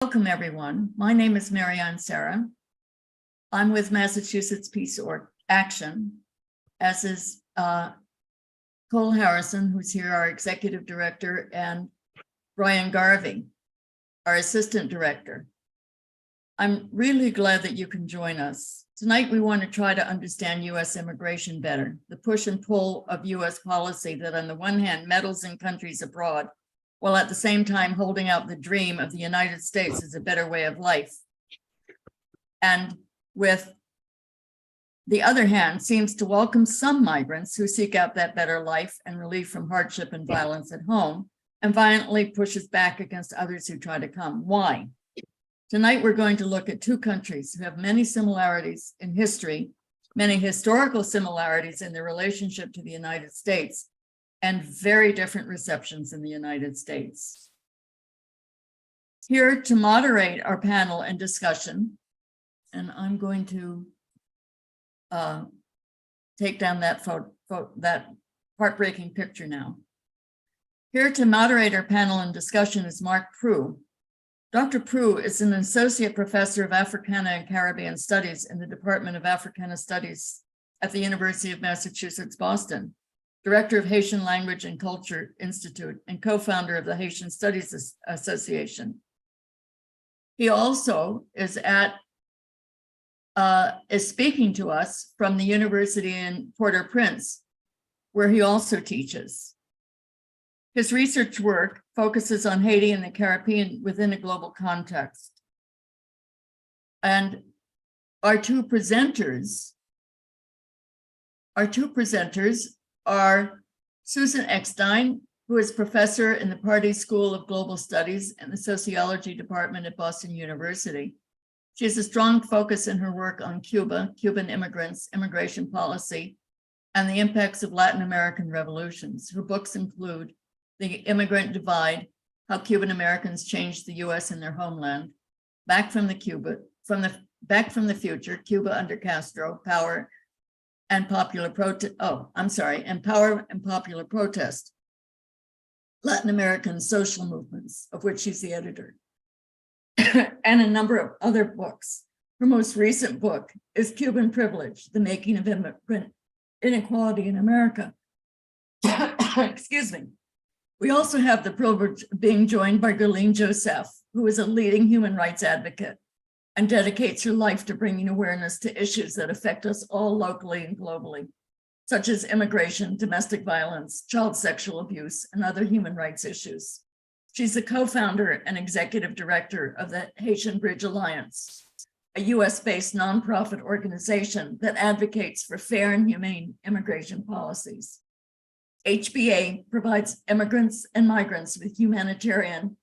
Welcome, everyone. My name is Marianne Sarah. I'm with Massachusetts Peace Action, as is Cole Harrison, who's here, our executive director, and Brian Garvey, our assistant director. I'm really glad that you can join us. Tonight, we want to try to understand U.S. immigration better, the push and pull of U.S. policy that on the one hand meddles in countries abroad, while at the same time holding out the dream of the United States as a better way of life. And with the other hand, seems to welcome some migrants who seek out that better life and relief from hardship and violence at home, and violently pushes back against others who try to come. Why? Tonight, we're going to look at two countries who have many similarities in history, many historical similarities in their relationship to the United States, and very different receptions in the United States. Here to moderate our panel and discussion, and I'm going to take down that that heartbreaking picture now. Here to moderate our panel and discussion is Mark Prue. Dr. Prue is an associate professor of Africana and Caribbean Studies in the Department of Africana Studies at the University of Massachusetts, Boston, director of Haitian Language and Culture Institute, and co-founder of the Haitian Studies Association. He also is speaking to us from the University in Port-au-Prince, where he also teaches. His research work focuses on Haiti and the Caribbean within a global context. And our two presenters are Susan Eckstein, who is professor in the Pardee School of Global Studies and the Sociology Department at Boston University. She has a strong focus in her work on Cuba, Cuban immigrants, immigration policy, and the impacts of Latin American revolutions. Her books include The Immigrant Divide, How Cuban Americans Changed the US and Their Homeland, Back from the Future, Cuba Under Castro, Power and Popular Protest, and Power and Popular Protest, Latin American Social Movements, of which she's the editor, and a number of other books. Her most recent book is Cuban Privilege, The Making of Immigrant Inequality in America. Excuse me. We also have the privilege of being joined by Guerline Joseph, who is a leading human rights advocate and dedicates her life to bringing awareness to issues that affect us all locally and globally, such as immigration, domestic violence, child sexual abuse, and other human rights issues. She's the co-founder and executive director of the Haitian Bridge Alliance, a US-based nonprofit organization that advocates for fair and humane immigration policies. HBA provides immigrants and migrants with humanitarian,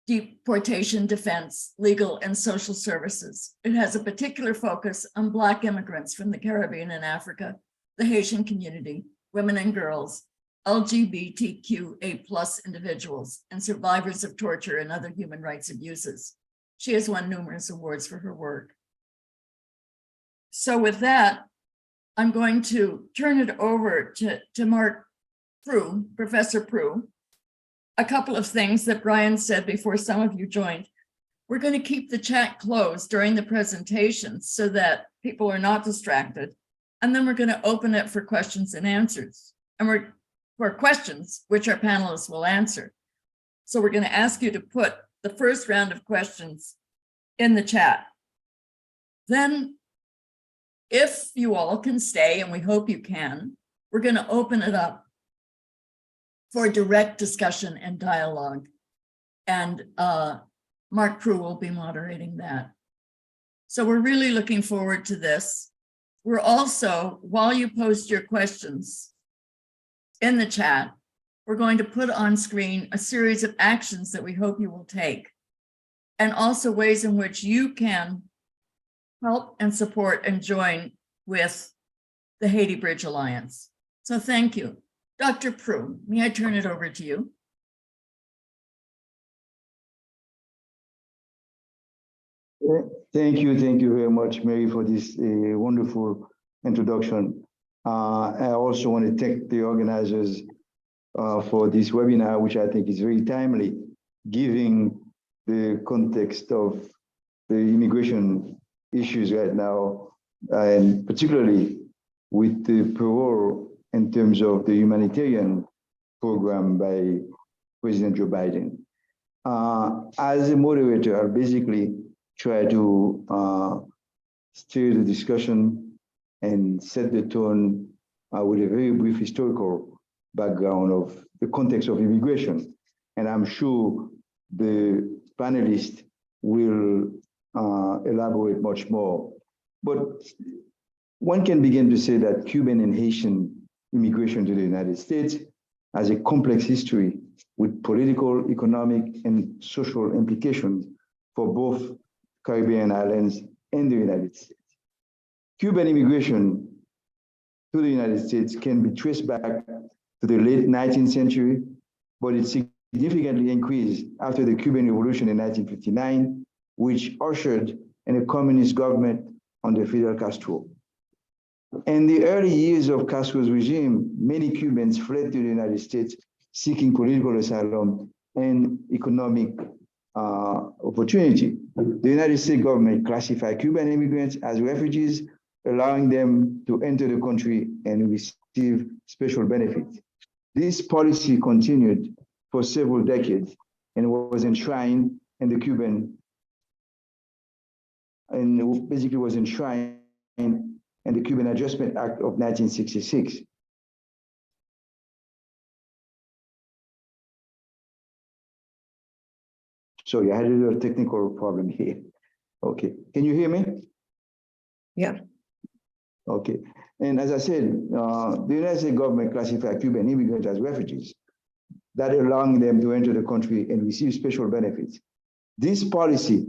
deportation defense, legal, and social services. It has a particular focus on Black immigrants from the Caribbean and Africa, the Haitian community, women and girls, LGBTQA+ individuals, and survivors of torture and other human rights abuses. She has won numerous awards for her work. So with that, I'm going to turn it over to Mark Prue, Professor Prue. A couple of things that Brian said before some of you joined. We're going to keep the chat closed during the presentation so that people are not distracted. And then we're going to open it for questions and answers. And for questions, which our panelists will answer. So we're going to ask you to put the first round of questions in the chat. Then, if you all can stay, and we hope you can, we're going to open it up for direct discussion and dialogue. And Mark Prue will be moderating that. So we're really looking forward to this. We're also, while you post your questions in the chat, we're going to put on screen a series of actions that we hope you will take, and also ways in which you can help and support and join with the Haiti Bridge Alliance. So thank you. Dr. Prue, may I turn it over to you? Thank you very much, Mary, for this wonderful introduction. I also want to thank the organizers for this webinar, which I think is very timely, giving the context of the immigration issues right now, and particularly with the parole in terms of the humanitarian program by President Joe Biden. As a moderator, I'll basically try to steer the discussion and set the tone with a very brief historical background of the context of immigration. And I'm sure the panelists will elaborate much more. But one can begin to say that Cuban and Haitian immigration to the United States has a complex history with political, economic, and social implications for both Caribbean islands and the United States. Cuban immigration to the United States can be traced back to the late 19th century, but it significantly increased after the Cuban Revolution in 1959, which ushered in a communist government under Fidel Castro. In the early years of Castro's regime, many Cubans fled to the United States seeking political asylum and economic opportunity. The United States government classified Cuban immigrants as refugees, allowing them to enter the country and receive special benefits. This policy continued for several decades and was enshrined in the Cuban, and basically was enshrined in the Cuban Adjustment Act of 1966. Sorry, I had a little technical problem here. Okay, can you hear me? Yeah. Okay, and as I said, the United States government classified Cuban immigrants as refugees, that allowing them to enter the country and receive special benefits. This policy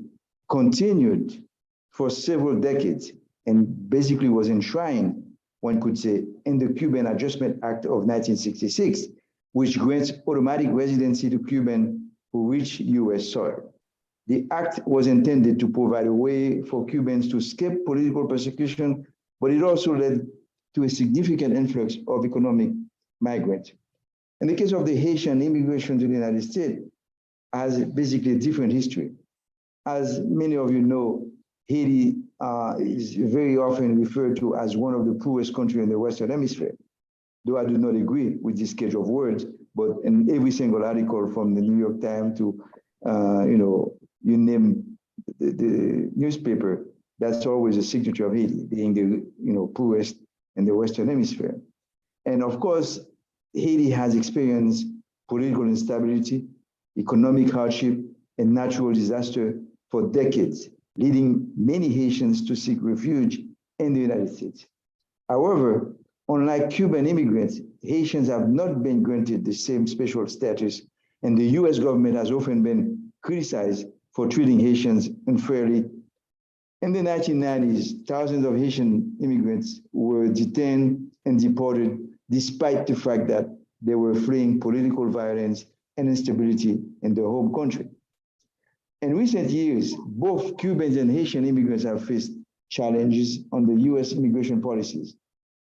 continued for several decades and basically was enshrined, one could say, in the Cuban Adjustment Act of 1966, which grants automatic residency to Cubans who reach US soil. The act was intended to provide a way for Cubans to escape political persecution, but it also led to a significant influx of economic migrants. In the case of the Haitian immigration to the United States, has basically a different history. As many of you know, Haiti is very often referred to as one of the poorest countries in the Western Hemisphere. Though I do not agree with this cage of words, but in every single article from the New York Times to, you name the newspaper, that's always a signature of Haiti, being the poorest in the Western Hemisphere. And of course, Haiti has experienced political instability, economic hardship, and natural disaster for decades, leading many Haitians to seek refuge in the United States. However, unlike Cuban immigrants, Haitians have not been granted the same special status, and the US government has often been criticized for treating Haitians unfairly. In the 1990s, thousands of Haitian immigrants were detained and deported despite the fact that they were fleeing political violence and instability in their home country. In recent years, both Cubans and Haitian immigrants have faced challenges on the US immigration policies.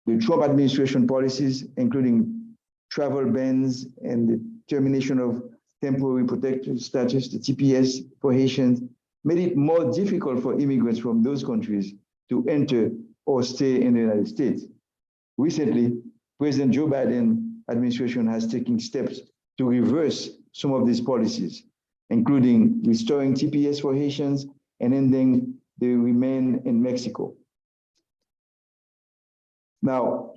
The Trump administration policies, including travel bans and the termination of temporary protected status, the TPS for Haitians, made it more difficult for immigrants from those countries to enter or stay in the United States. Recently, President Joe Biden administration has taken steps to reverse some of these policies, including restoring TPS for Haitians and ending the remain in Mexico. Now,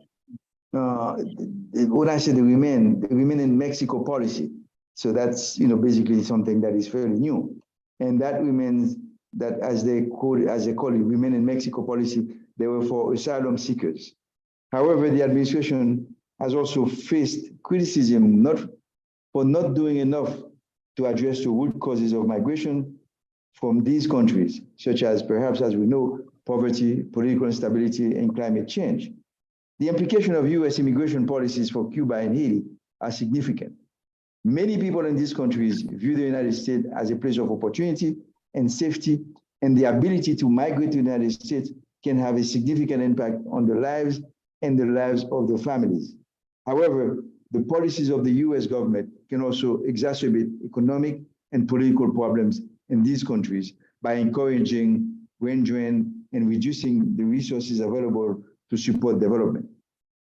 when I say the remain in Mexico policy, so that's basically something that is fairly new, and that remains that as they call it, remain in Mexico policy, they were for asylum seekers. However, the administration has also faced criticism for not doing enough to address the root causes of migration from these countries, such as perhaps, as we know, poverty, political instability, and climate change. The implication of US immigration policies for Cuba and Haiti are significant. Many people in these countries view the United States as a place of opportunity and safety, and the ability to migrate to the United States can have a significant impact on their lives and the lives of their families. However, the policies of the US government can also exacerbate economic and political problems in these countries by encouraging brain drain and reducing the resources available to support development.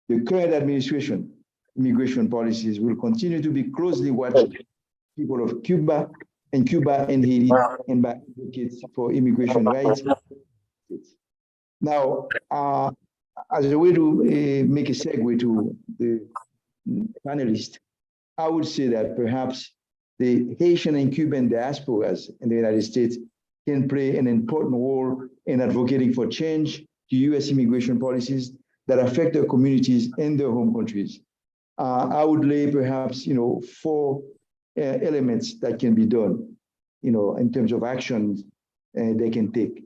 The current administration immigration policies will continue to be closely watched by people of Cuba and Haiti and by advocates for immigration rights. Now, as a way to make a segue to the panelists, I would say that perhaps the Haitian and Cuban diasporas in the United States can play an important role in advocating for change to U.S. immigration policies that affect their communities in their home countries. I would lay perhaps, four elements that can be done, in terms of actions they can take.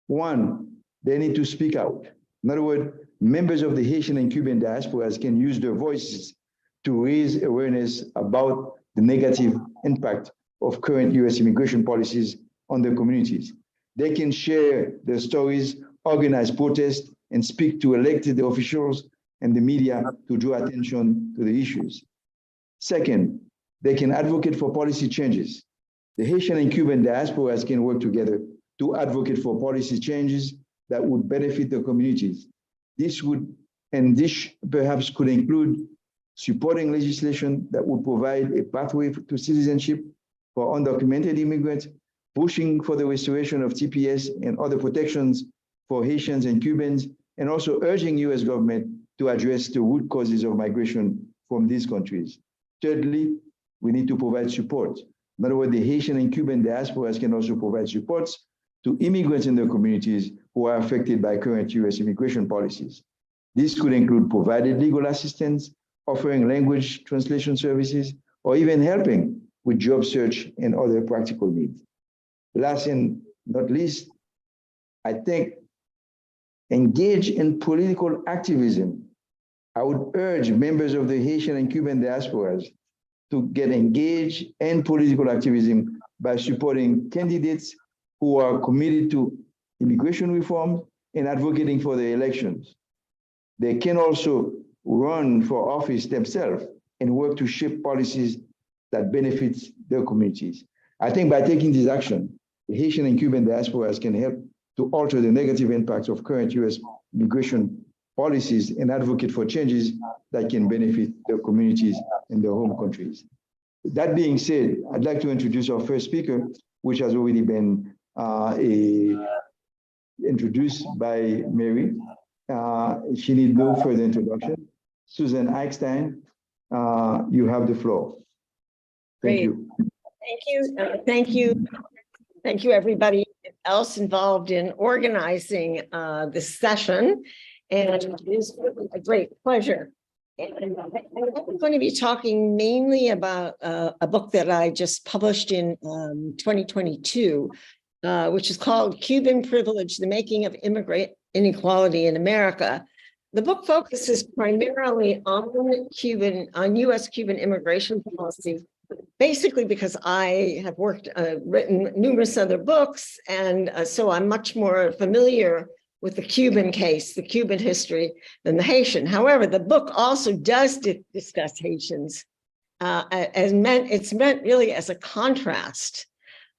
One, they need to speak out. In other words, members of the Haitian and Cuban diasporas can use their voices to raise awareness about the negative impact of current U.S. immigration policies on their communities. They can share their stories, organize protests, and speak to elected officials and the media to draw attention to the issues. Second, they can advocate for policy changes. The Haitian and Cuban diasporas can work together to advocate for policy changes that would benefit their communities. This perhaps could include supporting legislation that would provide a pathway to citizenship for undocumented immigrants, pushing for the restoration of TPS and other protections for Haitians and Cubans, and also urging U.S. government to address the root causes of migration from these countries. Thirdly, we need to provide support. In other words, the Haitian and Cuban diasporas can also provide supports to immigrants in their communities who are affected by current U.S. immigration policies. This could include providing legal assistance, offering language translation services, or even helping with job search and other practical needs. Last and not least, I think engage in political activism. I would urge members of the Haitian and Cuban diasporas to get engaged in political activism by supporting candidates who are committed to immigration reform and advocating for the elections. They can also run for office themselves and work to shape policies that benefit their communities. I think by taking this action, the Haitian and Cuban diasporas can help to alter the negative impacts of current U.S. immigration policies and advocate for changes that can benefit their communities in their home countries. That being said, I'd like to introduce our first speaker, which has already been introduced by Mary. She needs no further introduction. Susan Eichstein, you have the floor. Thank you. Thank you. Thank you. Thank you, everybody else involved in organizing this session. And it is really a great pleasure. And I'm going to be talking mainly about a book that I just published in 2022, which is called Cuban Privilege, The Making of Immigrant Inequality in America. The book focuses primarily on U.S.-Cuban immigration policy, basically because I have written numerous other books, and so I'm much more familiar with the Cuban case, the Cuban history, than the Haitian. However, the book also does discuss Haitians, it's meant really as a contrast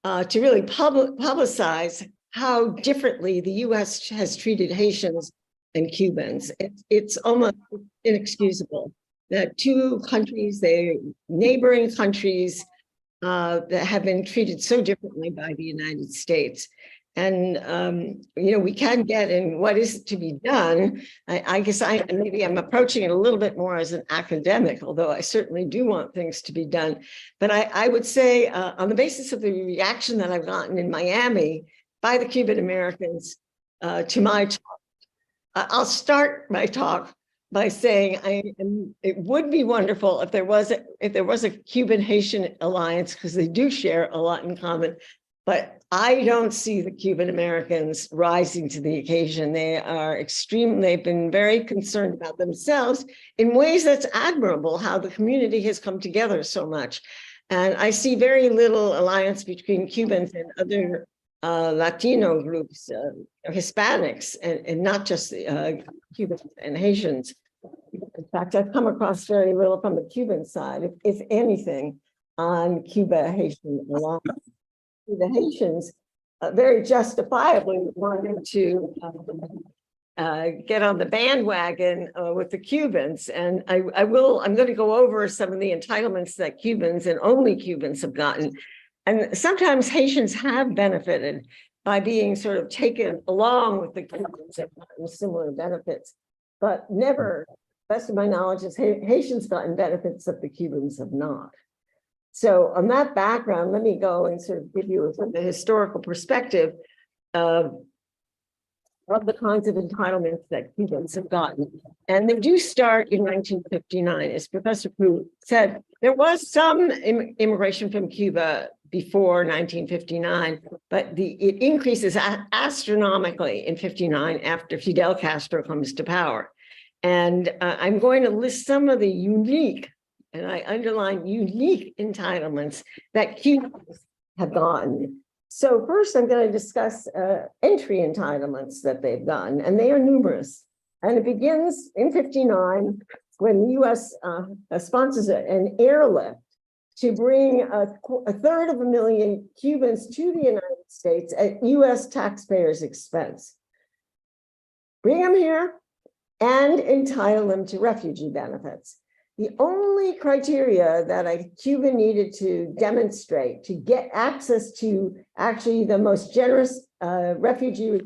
to really publicize how differently the U.S. has treated Haitians and Cubans. It's almost inexcusable that two countries, they're neighboring countries, that have been treated so differently by the United States. And, we can get in what is to be done. I guess maybe I'm approaching it a little bit more as an academic, although I certainly do want things to be done. But I would say on the basis of the reaction that I've gotten in Miami by the Cuban Americans to my talk, I'll start my talk by saying it would be wonderful if there was a Cuban-Haitian alliance, because they do share a lot in common. But I don't see the Cuban Americans rising to the occasion. They've been very concerned about themselves in ways that's admirable, how the community has come together so much. And I see very little alliance between Cubans and other Latino groups, Hispanics, and not just Cubans and Haitians. In fact, I've come across very little from the Cuban side, if anything. on Cuba Haitian along. The Haitians very justifiably wanted to get on the bandwagon with the Cubans. And I'm going to go over some of the entitlements that Cubans and only Cubans have gotten. And sometimes Haitians have benefited by being sort of taken along with the Cubans and gotten similar benefits, but never, best of my knowledge, has Haitians gotten benefits that the Cubans have not. So on that background, let me go and sort of give you the historical perspective of the kinds of entitlements that Cubans have gotten. And they do start in 1959. As Professor Pu said, there was some immigration from Cuba before 1959, but it increases astronomically in 59 after Fidel Castro comes to power. And I'm going to list some of the unique, and I underline unique, entitlements that Cubans have gotten. So first, I'm going to discuss entry entitlements that they've gotten, and they are numerous. And it begins in 59 when the U.S. Sponsors an airlift to bring a 250,000 Cubans to the United States at U.S. taxpayers' expense. Bring them here and entitle them to refugee benefits. The only criteria that a Cuban needed to demonstrate to get access to actually the most generous refugee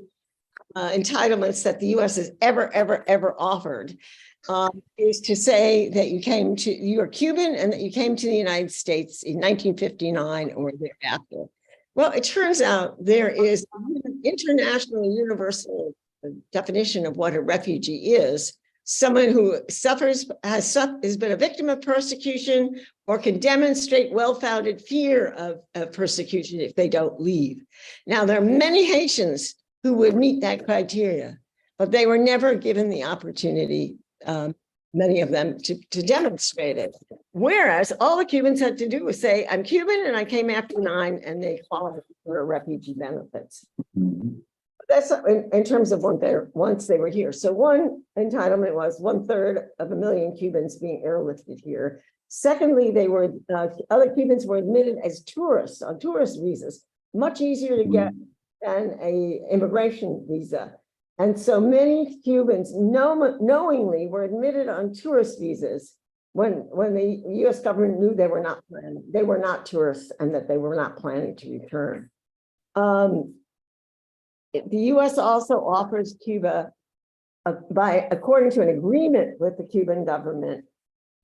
entitlements that the U.S. has ever offered is to say that you are Cuban and that you came to the United States in 1959 or thereafter. Well, it turns out there is an international universal definition of what a refugee is. Someone who has been a victim of persecution or can demonstrate well-founded fear of persecution if they don't leave. Now, there are many Haitians who would meet that criteria, but they were never given the opportunity, many of them, to demonstrate it. Whereas all the Cubans had to do was say, I'm Cuban and I came after 9, and they qualified for refugee benefits. That's in terms of once they were here. So one entitlement was 1/3 of 1 million Cubans being airlifted here. Secondly, other Cubans were admitted as tourists on tourist visas, much easier to get than a immigration visa. And so many Cubans knowingly were admitted on tourist visas when the U.S. government knew they were not tourists and that they were not planning to return. The U.S. also offers Cuba, according to an agreement with the Cuban government,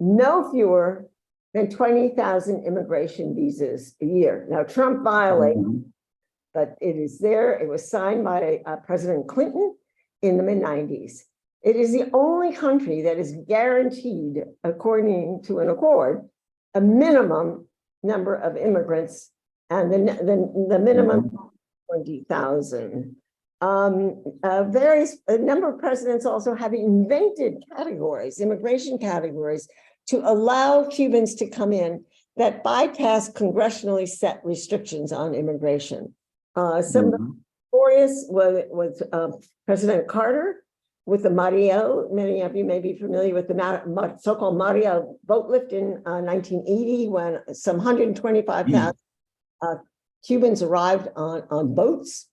no fewer than 20,000 immigration visas a year. Now, Trump violated, but it is there. It was signed by President Clinton in the mid-90s. It is the only country that is guaranteed, according to an accord, a minimum number of immigrants, and the minimum 20,000. A number of presidents also have invented categories, immigration categories, to allow Cubans to come in that bypass congressionally set restrictions on immigration. Some of the notorious was President Carter with the Mariel. Many of you may be familiar with the so-called Mariel boat lift in 1980, when some 125,000 Cubans arrived on boats.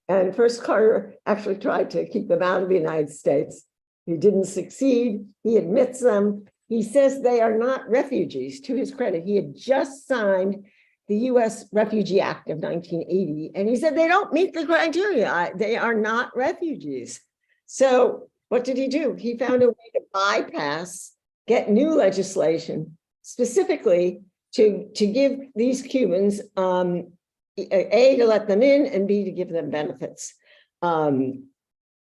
And first Carter actually tried to keep them out of the United States. He didn't succeed. He admits them. He says they are not refugees. To his credit, he had just signed the U.S. Refugee Act of 1980. And he said they don't meet the criteria. They are not refugees. So what did he do? He found a way to bypass, get new legislation, specifically to give these Cubans A, to let them in, and B, to give them benefits. And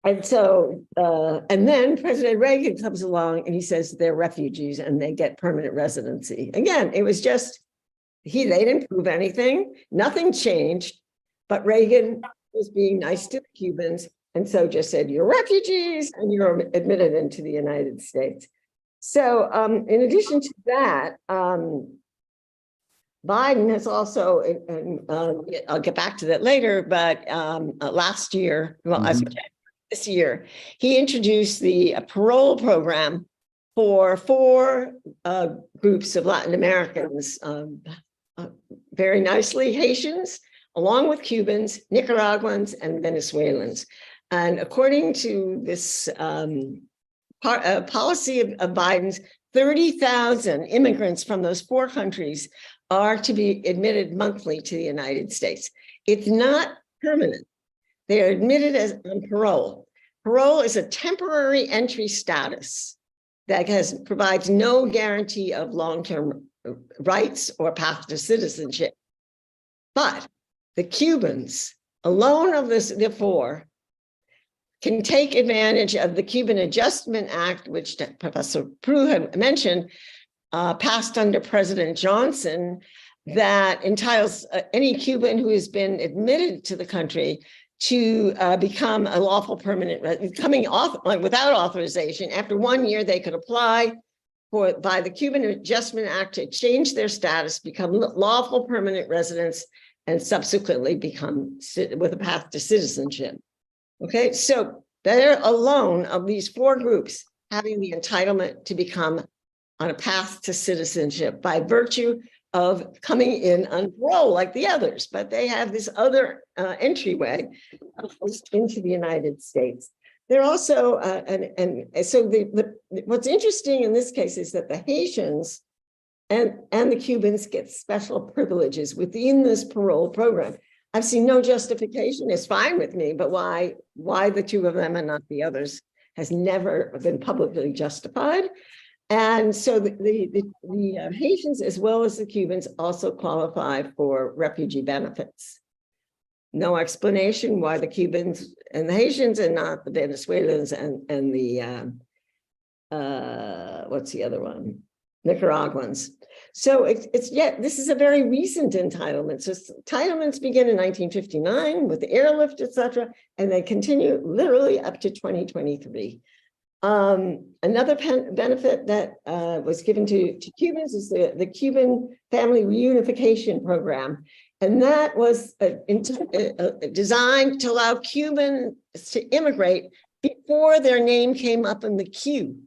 then President Reagan comes along and he says they're refugees and they get permanent residency. Again, it was just, they didn't prove anything, nothing changed, but Reagan was being nice to the Cubans, and so just said, you're refugees and you're admitted into the United States. So in addition to that, Biden has also, I'll get back to that later, but last year, this year, he introduced the parole program for four groups of Latin Americans, very nicely Haitians, along with Cubans, Nicaraguans, and Venezuelans. And according to this policy of Biden's, 30,000 immigrants from those four countries are to be admitted monthly to the United States. It's not permanent. They are admitted as on parole. Parole is a temporary entry status that provides no guarantee of long-term rights or path to citizenship. But the Cubans, alone of the four, can take advantage of the Cuban Adjustment Act, which Professor Prue had mentioned, passed under President Johnson, that entitles any Cuban who has been admitted to the country to become a lawful permanent resident, coming off without authorization. After 1 year, they could apply by the Cuban Adjustment Act to change their status, become lawful permanent residents, and subsequently become with a path to citizenship. Okay, so they're alone of these four groups having the entitlement to become on a path to citizenship by virtue of coming in on parole like the others, but they have this other entryway into the United States. They're also, so what's interesting in this case is that the Haitians and the Cubans get special privileges within this parole program. I've seen no justification. It's fine with me, but why the two of them and not the others has never been publicly justified. And so the Haitians, as well as the Cubans, also qualify for refugee benefits. No explanation why the Cubans and the Haitians and not the Venezuelans and the, what's the other one? Nicaraguans. So this is a very recent entitlement. So entitlements begin in 1959 with the airlift, et cetera, and they continue literally up to 2023. Another benefit that was given to Cubans is the Cuban Family Reunification Program. And that was designed to allow Cubans to immigrate before their name came up in the queue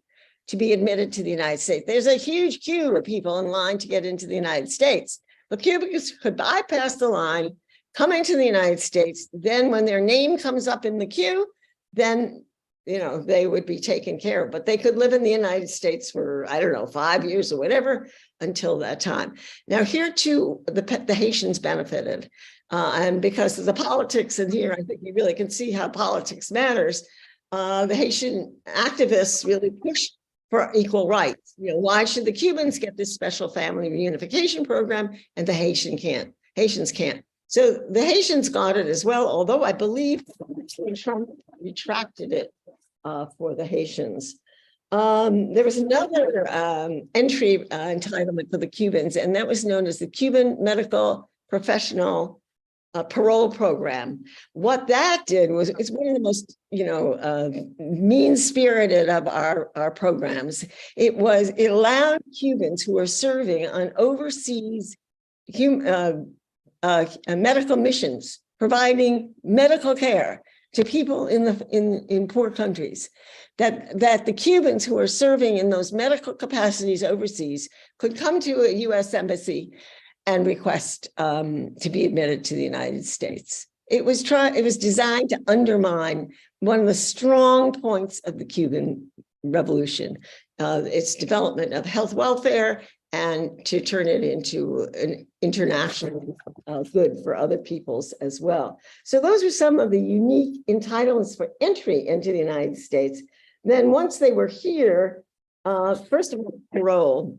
to be admitted to the United States. There's a huge queue of people in line to get into the United States. The Cubans could bypass the line, come into the United States, then when their name comes up in the queue, then they would be taken care of, but they could live in the United States for, I don't know, 5 years or whatever until that time. Now here too, the Haitians benefited. And because of the politics in here, I think you really can see how politics matters. The Haitian activists really pushed for equal rights. Why should the Cubans get this special family reunification program and the Haitians can't? So the Haitians got it as well, although I believe Trump retracted it for the Haitians. There was another entry entitlement for the Cubans, and that was known as the Cuban Medical Professional Parole Program. What that did was, it's one of the most, mean-spirited of our programs. It allowed Cubans who are serving on overseas medical missions, providing medical care to people in poor countries, that the Cubans who are serving in those medical capacities overseas could come to a U.S. embassy and request to be admitted to the United States. It was designed to undermine one of the strong points of the Cuban Revolution, its development of health welfare, and to turn it into an international good for other peoples as well. So those are some of the unique entitlements for entry into the United States. Then once they were here, first of all, parole.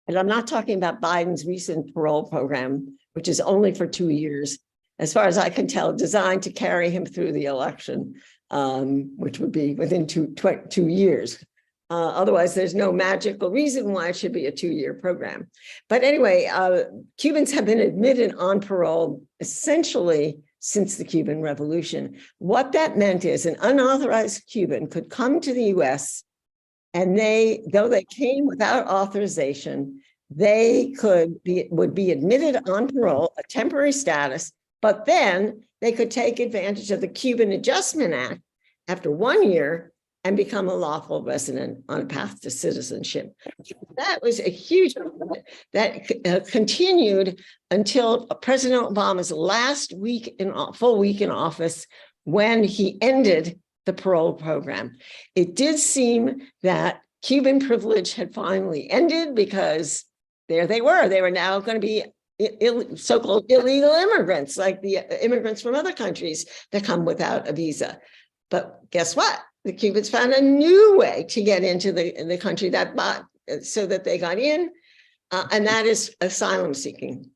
And I'm not talking about Biden's recent parole program, which is only for 2 years, as far as I can tell, designed to carry him through the election, which would be within 2 years. Otherwise, there's no magical reason why it should be a 2-year program. But anyway, Cubans have been admitted on parole essentially since the Cuban Revolution. What that meant is an unauthorized Cuban could come to the US, and though they came without authorization, they would be admitted on parole, a temporary status, but then they could take advantage of the Cuban Adjustment Act after 1 year and become a lawful resident on a path to citizenship. That was a huge movement that continued until President Obama's last full week in office, when he ended the parole program. It did seem that Cuban privilege had finally ended, because there they were now going to be so-called illegal immigrants, like the immigrants from other countries that come without a visa. But guess what? The Cubans found a new way to get into the country so that they got in, and that is asylum seeking.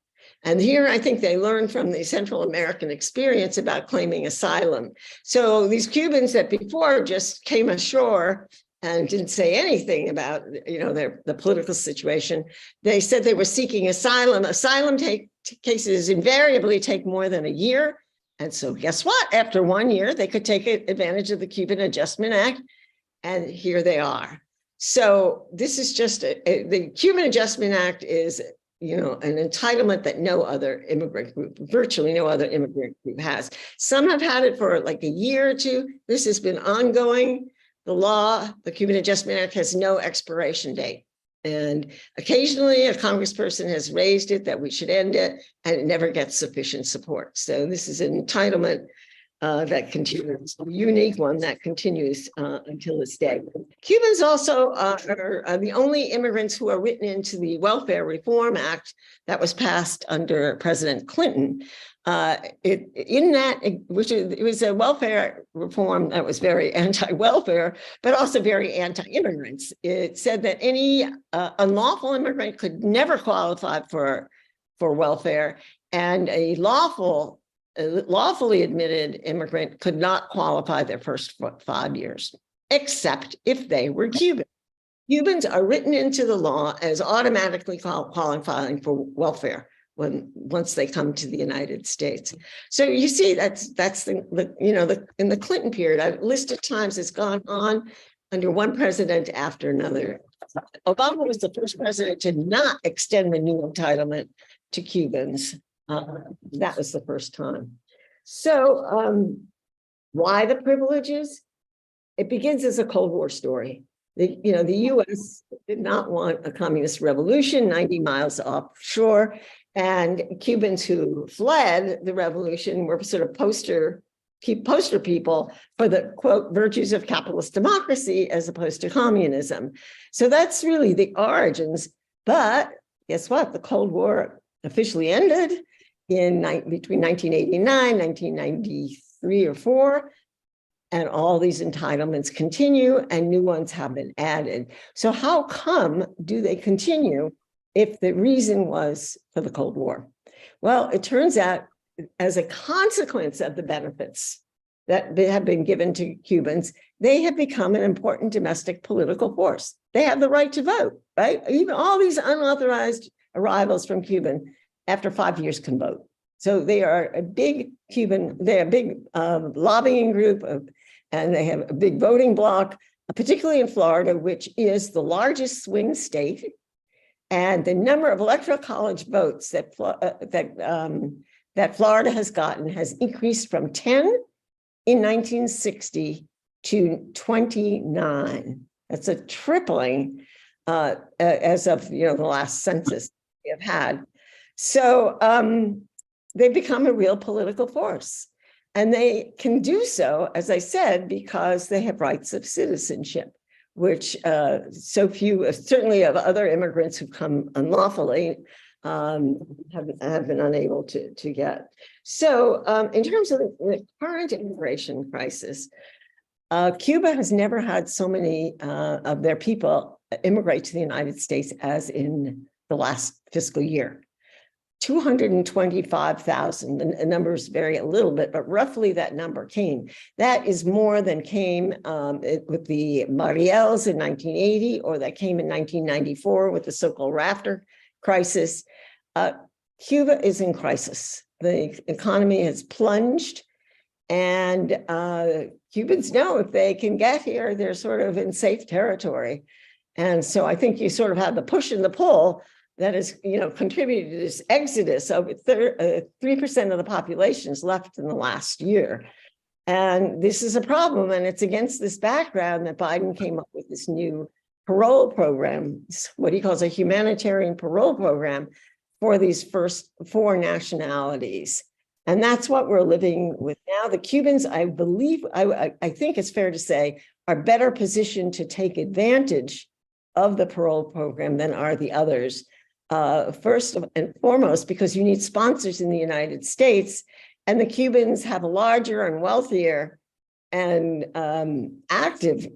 And here I think they learned from the Central American experience about claiming asylum. So these Cubans that before just came ashore and didn't say anything about, the political situation, they said they were seeking asylum. Asylum cases invariably take more than a year. And so guess what? After 1 year, they could take advantage of the Cuban Adjustment Act, and here they are. So this is just the Cuban Adjustment Act is, an entitlement that no other immigrant group, virtually no other immigrant group has. Some have had it for like a year or two. This has been ongoing. The Cuban Adjustment Act has no expiration date. And occasionally a congressperson has raised it that we should end it, and it never gets sufficient support. So this is an entitlement that continues, a unique one that continues until this day. Cubans also are the only immigrants who are written into the Welfare Reform Act that was passed under President Clinton. It was a welfare reform that was very anti-welfare, but also very anti-immigrants. It said that any unlawful immigrant could never qualify for welfare, and a lawfully admitted immigrant could not qualify their first 5 years, except if they were Cuban. Cubans are written into the law as automatically qualifying for welfare once they come to the United States. So you see, that's in the Clinton period, I've listed times it's gone on under one president after another. Obama was the first president to not extend the new entitlement to Cubans. That was the first time. So why the privileges? It begins as a Cold War story. The U.S. did not want a communist revolution 90 miles offshore, and Cubans who fled the revolution were sort of poster people for the, quote, virtues of capitalist democracy as opposed to communism. So that's really the origins. But guess what? The Cold War officially ended between 1989, 1993 or 4, and all these entitlements continue and new ones have been added. So how come do they continue if the reason was for the Cold War? Well, it turns out as a consequence of the benefits that have been given to Cubans, they have become an important domestic political force. They have the right to vote, right? Even all these unauthorized arrivals from Cuban after 5 years can vote. So they are a big lobbying group, and they have a big voting bloc, particularly in Florida, which is the largest swing state. And the number of electoral college votes that Florida has gotten has increased from 10 in 1960 to 29. That's a tripling as of the last census we have had. So they've become a real political force. And they can do so, as I said, because they have rights of citizenship, which so few, certainly of other immigrants who've come unlawfully, have been unable to get. So in terms of the current immigration crisis, Cuba has never had so many of their people immigrate to the United States as in the last fiscal year. 225,000, the numbers vary a little bit, but roughly that number came. That is more than came with the Mariels in 1980, or that came in 1994 with the so-called rafter crisis. Cuba is in crisis. The economy has plunged, and Cubans know if they can get here, they're sort of in safe territory. And so I think you sort of have the push and the pull that has, contributed to this exodus. Over 3% of the population is left in the last year. And this is a problem. And it's against this background that Biden came up with this new parole program, what he calls a humanitarian parole program for these first 4 nationalities. And that's what we're living with now. The Cubans, I believe, I think it's fair to say, are better positioned to take advantage of the parole program than are the others. First and foremost, because you need sponsors in the United States, and the Cubans have a larger and wealthier and active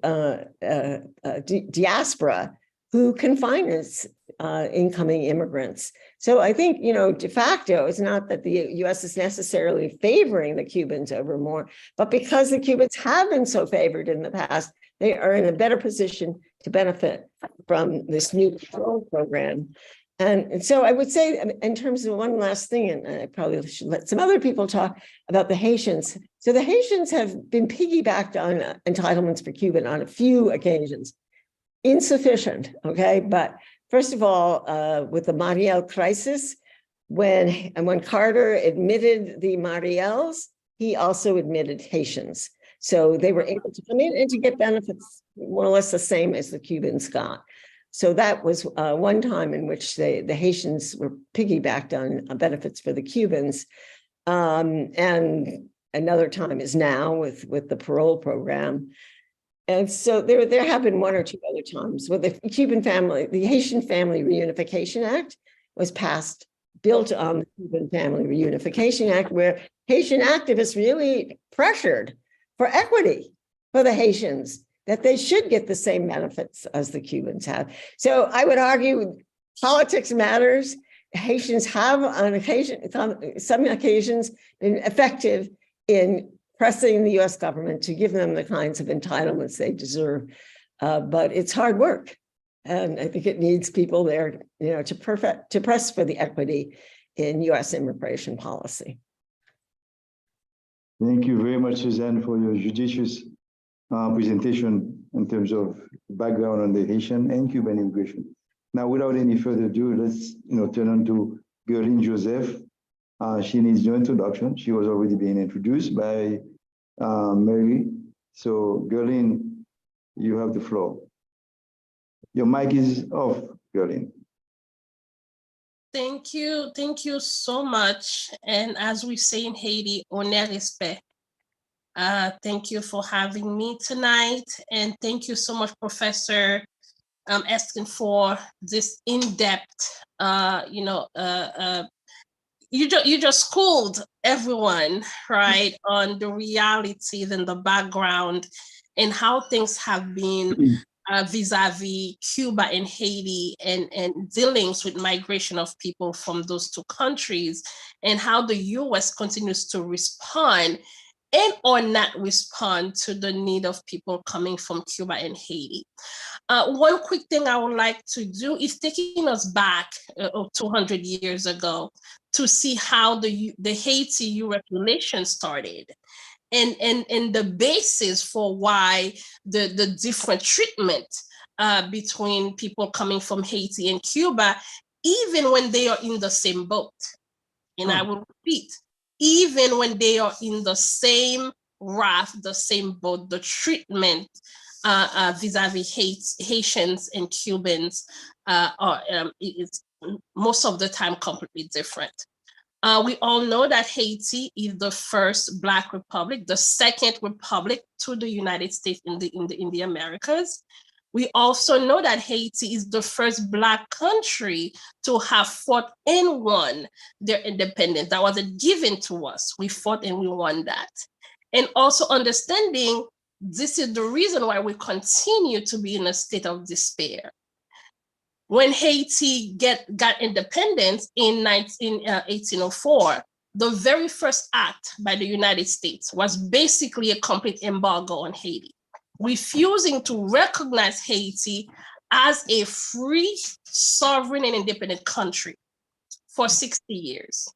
diaspora who can finance incoming immigrants. So I think, de facto, it's not that the US is necessarily favoring the Cubans over more, but because the Cubans have been so favored in the past, they are in a better position to benefit from this new parole program. And so I would say, in terms of one last thing, and I probably should let some other people talk about the Haitians. So the Haitians have been piggybacked on entitlements for Cuban on a few occasions. Insufficient, okay? But first of all, with the Mariel crisis, when Carter admitted the Mariels, he also admitted Haitians. So they were able to come in and to get benefits more or less the same as the Cubans got. So that was one time in which the Haitians were piggybacked on benefits for the Cubans. And another time is now with the parole program. And so there have been 1 or 2 other times where the Haitian Family Reunification Act was passed, built on the Cuban Family Reunification Act, where Haitian activists really pressured for equity for the Haitians, that they should get the same benefits as the Cubans have. So I would argue politics matters. Haitians have on some occasions been effective in pressing the US government to give them the kinds of entitlements they deserve. But it's hard work. And I think it needs people there, to press for the equity in US immigration policy. Thank you very much, Suzanne, for your judicious presentation in terms of background on the Haitian and Cuban immigration. Now, without any further ado, let's turn on to Gerline Joseph. She needs no introduction. She was already being introduced by Mary. So, Gerline, you have the floor. Your mic is off, Gerline. Thank you so much. And as we say in Haiti, on respect. Thank you for having me tonight, and thank you so much, Professor Eskin, for this in-depth. You just schooled everyone, right, on the realities and the background and how things have been vis-a-vis Cuba and Haiti, and dealings with migration of people from those 2 countries, and how the US continues to respond and or not respond to the need of people coming from Cuba and Haiti. One quick thing I would like to do is taking us back 200 years ago to see how the Haiti-US relations started, and the basis for why the different treatment between people coming from Haiti and Cuba, even when they are in the same boat. And I will repeat, even when they are in the same raft, the same boat, the treatment vis-a-vis Haitians and Cubans is most of the time completely different. We all know that Haiti is the first Black republic, the second republic to the United States in the Americas. We also know that Haiti is the first Black country to have fought and won their independence. That wasn't given to us. We fought and we won that. And also understanding this is the reason why we continue to be in a state of despair. When Haiti got independence in 1804, the very first act by the United States was basically a complete embargo on Haiti, refusing to recognize Haiti as a free, sovereign, and independent country for 60 years,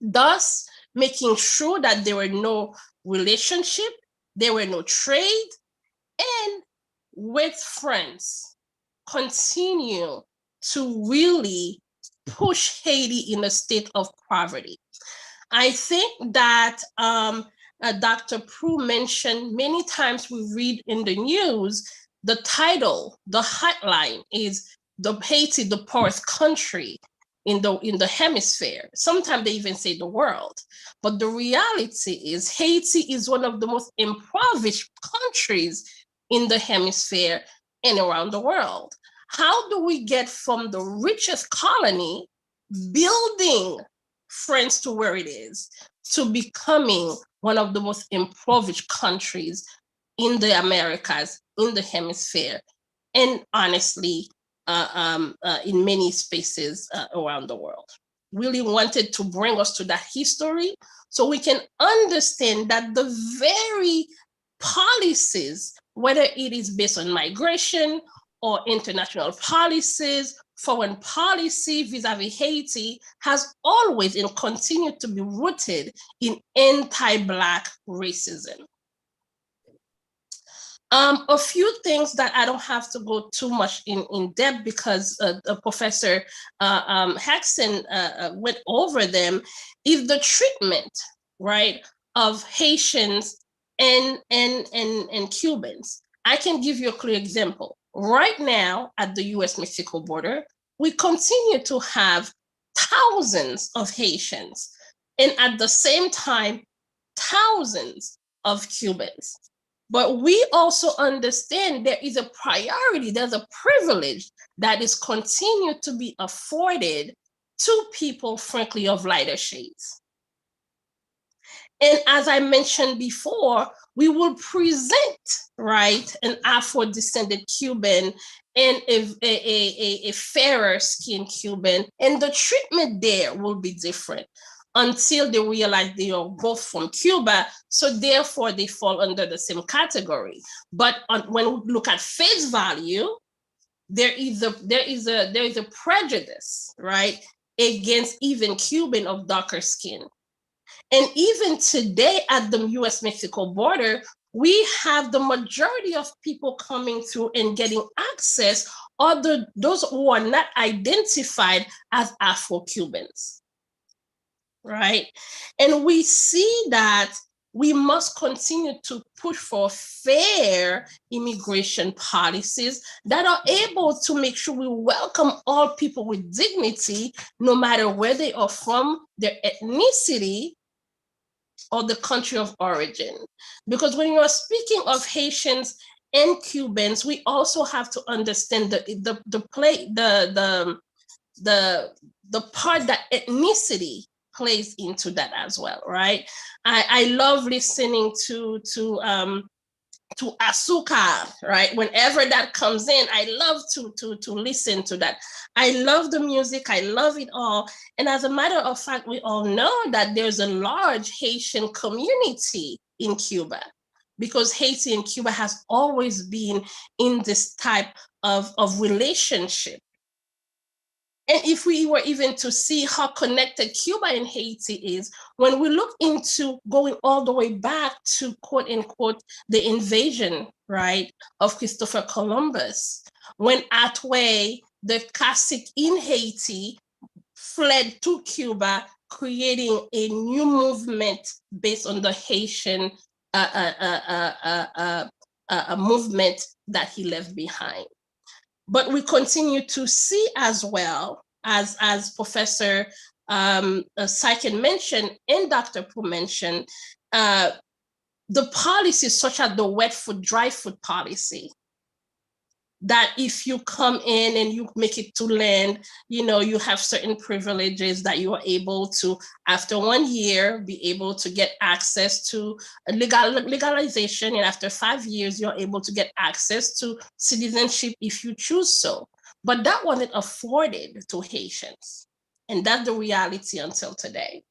thus making sure that there were no relationship, there were no trade, and with France, continue to really push Haiti in a state of poverty. I think that Dr. Prue mentioned, many times we read in the news, the title, the headline is Haiti, the poorest country in the hemisphere. Sometimes they even say the world. But the reality is Haiti is one of the most impoverished countries in the hemisphere and around the world. How do we get from the richest colony, building France to where it is, to becoming one of the most impoverished countries in the Americas, in the hemisphere, and honestly, in many spaces around the world? Really wanted to bring us to that history so we can understand that the very policies, whether it is based on migration or international policies, foreign policy vis-a-vis Haiti, has always and continued to be rooted in anti-Black racism. A few things that I don't have to go too much in depth because Professor Haxon went over them, is the treatment, right, of Haitians and Cubans. I can give you a clear example. Right now at the US-Mexico border, we continue to have thousands of Haitians and at the same time, thousands of Cubans. But we also understand there is a priority, there's a privilege that is continued to be afforded to people, frankly, of lighter shades. And as I mentioned before, we will present, right, an Afro-descended Cuban and a fairer skinned Cuban, and the treatment there will be different until they realize they are both from Cuba, so therefore they fall under the same category. But when we look at face value, there is a prejudice, right, against even Cuban of darker skin. And even today at the US-Mexico border, we have the majority of people coming through and getting access are those who are not identified as Afro-Cubans. Right? And we see that we must continue to push for fair immigration policies that are able to make sure we welcome all people with dignity, no matter where they are from, their ethnicity, or the country of origin. Because when you are speaking of Haitians and Cubans, we also have to understand the part that ethnicity plays into that as well, right? I love listening to Asuka, right? Whenever that comes in, I love to listen to that. I love the music, I love it all. And as a matter of fact, we all know that there's a large Haitian community in Cuba, because Haiti and Cuba has always been in this type of relationship. And if we were even to see how connected Cuba and Haiti is, when we look into going all the way back to quote unquote, the invasion, right, of Christopher Columbus, when Atway, the Cacique in Haiti, fled to Cuba, creating a new movement based on the Haitian movement that he left behind. But we continue to see as well, as Professor Sykin mentioned and Dr. Pooh mentioned, the policies such as the wet food, dry food policy, that if you come in and you make it to land, you have certain privileges that you are able to, after 1 year, be able to get access to legalization. And after 5 years, you're able to get access to citizenship if you choose so. But that wasn't afforded to Haitians. And that's the reality until today.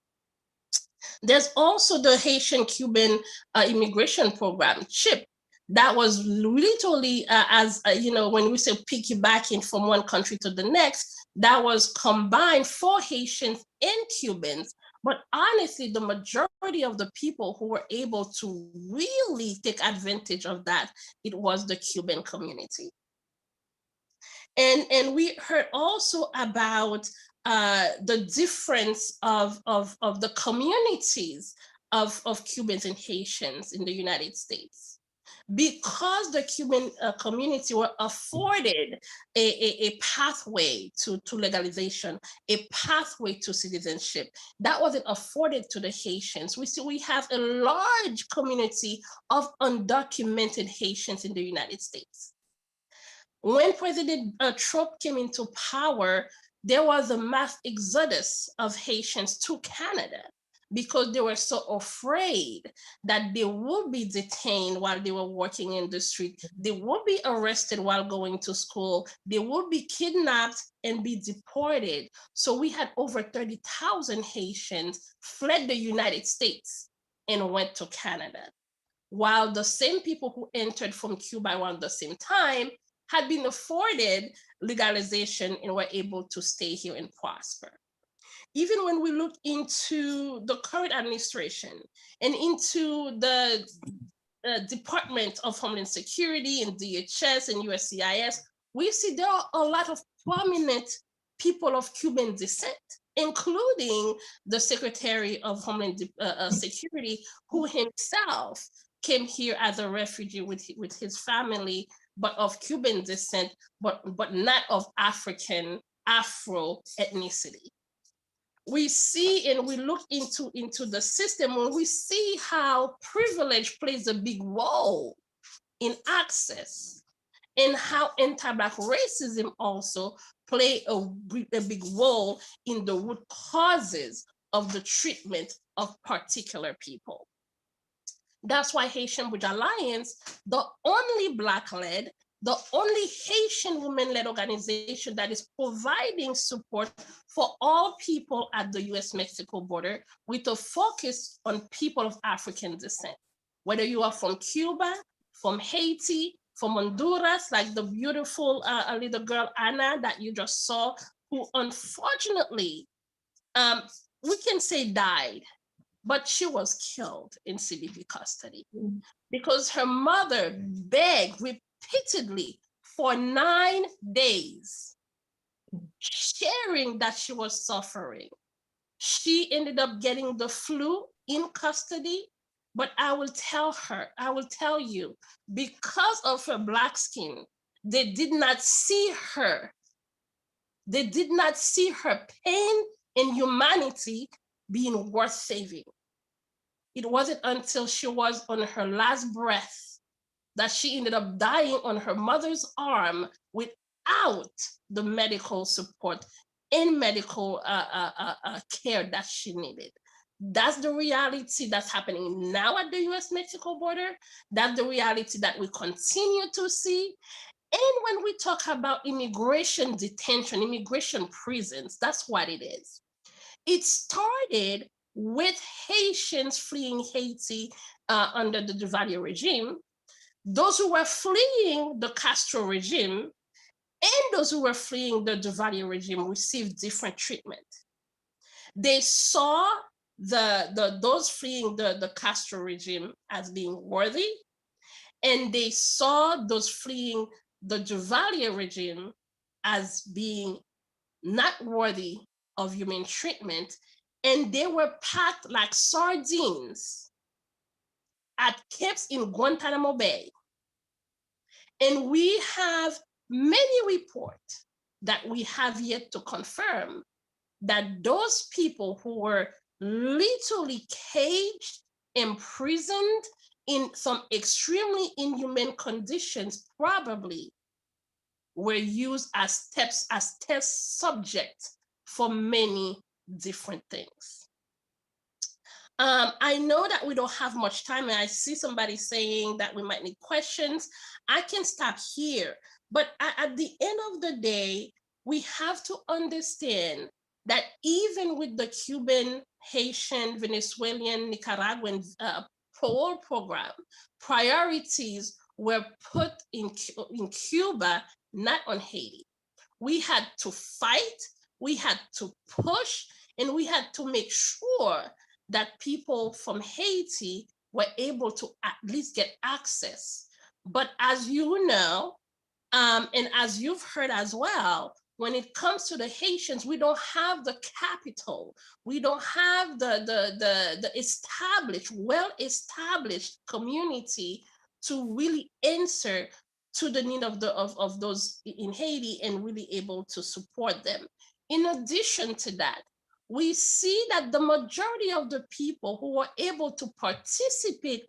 There's also the Haitian-Cuban immigration program, CHIP, that was literally, when we say piggybacking from one country to the next, that was combined for Haitians and Cubans. But honestly, the majority of the people who were able to really take advantage of that, it was the Cuban community. And we heard also about the difference of the communities of Cubans and Haitians in the United States. Because the Cuban community were afforded a pathway to legalization, a pathway to citizenship, that wasn't afforded to the Haitians. We have a large community of undocumented Haitians in the United States. When President Trump came into power, there was a mass exodus of Haitians to Canada because they were so afraid that they would be detained while they were working in the street. They would be arrested while going to school. They would be kidnapped and be deported. So we had over 30,000 Haitians fled the United States and went to Canada, while the same people who entered from Cuba around the same time had been afforded legalization and were able to stay here and prosper. Even when we look into the current administration and into the Department of Homeland Security and DHS and USCIS, we see there are a lot of prominent people of Cuban descent, including the Secretary of Homeland Security, who himself came here as a refugee with his family, but of Cuban descent, but not of Afro ethnicity. We see and we look into the system when we see how privilege plays a big role in access, and how anti-Black racism also play a big role in the root causes of the treatment of particular people. That's why Haitian Bridge Alliance, the only Black-led, the only Haitian women-led organization that is providing support for all people at the US-Mexico border, with a focus on people of African descent. Whether you are from Cuba, from Haiti, from Honduras, like the beautiful little girl Anna that you just saw, who unfortunately, we can say died, but she was killed in CBP custody because her mother begged repeatedly for 9 days, sharing that she was suffering. She ended up getting the flu in custody, but I will tell you, because of her Black skin, they did not see her. They did not see her pain and humanity being worth saving. It wasn't until she was on her last breath that she ended up dying on her mother's arm without the medical support and medical care that she needed. That's the reality that's happening now at the US-Mexico border. That's the reality that we continue to see. And when we talk about immigration detention, immigration prisons, that's what it is. It started with Haitians fleeing Haiti under the Duvalier regime, those who were fleeing the Castro regime, and those who were fleeing the Duvalier regime received different treatment. They saw those fleeing the Castro regime as being worthy, and they saw those fleeing the Duvalier regime as being not worthy of human treatment, and they were packed like sardines at camps in Guantanamo Bay. And we have many reports that we have yet to confirm that those people who were literally caged, imprisoned in some extremely inhumane conditions probably were used as test subjects for many different things. I know that we don't have much time, and I see somebody saying that we might need questions. I can stop here, but at the end of the day, we have to understand that even with the Cuban, Haitian, Venezuelan, Nicaraguan parole program, priorities were put in Cuba, not on Haiti. We had to fight, we had to push, and we had to make sure that people from Haiti were able to at least get access. But as you know, and as you've heard as well, when it comes to the Haitians, we don't have the capital. We don't have the established, well-established community to really answer to the need of those in Haiti and really able to support them. In addition to that, we see that the majority of the people who were able to participate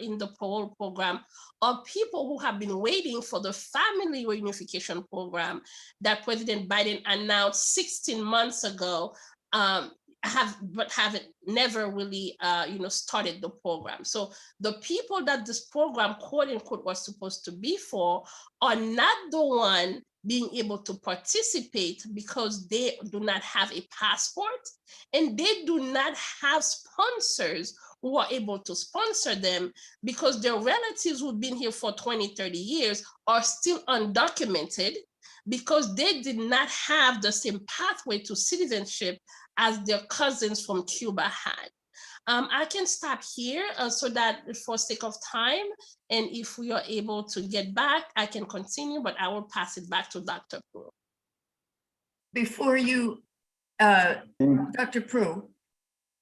in the parole program are people who have been waiting for the family reunification program that President Biden announced 16 months ago, haven't never really started the program. So the people that this program, quote unquote, was supposed to be for are not the one being able to participate because they do not have a passport and they do not have sponsors who are able to sponsor them because their relatives who've been here for 20, 30 years are still undocumented because they did not have the same pathway to citizenship as their cousins from Cuba had. I can stop here so that for sake of time, and if we are able to get back, I can continue, but I will pass it back to Dr. Prue. Before you, Dr. Prue.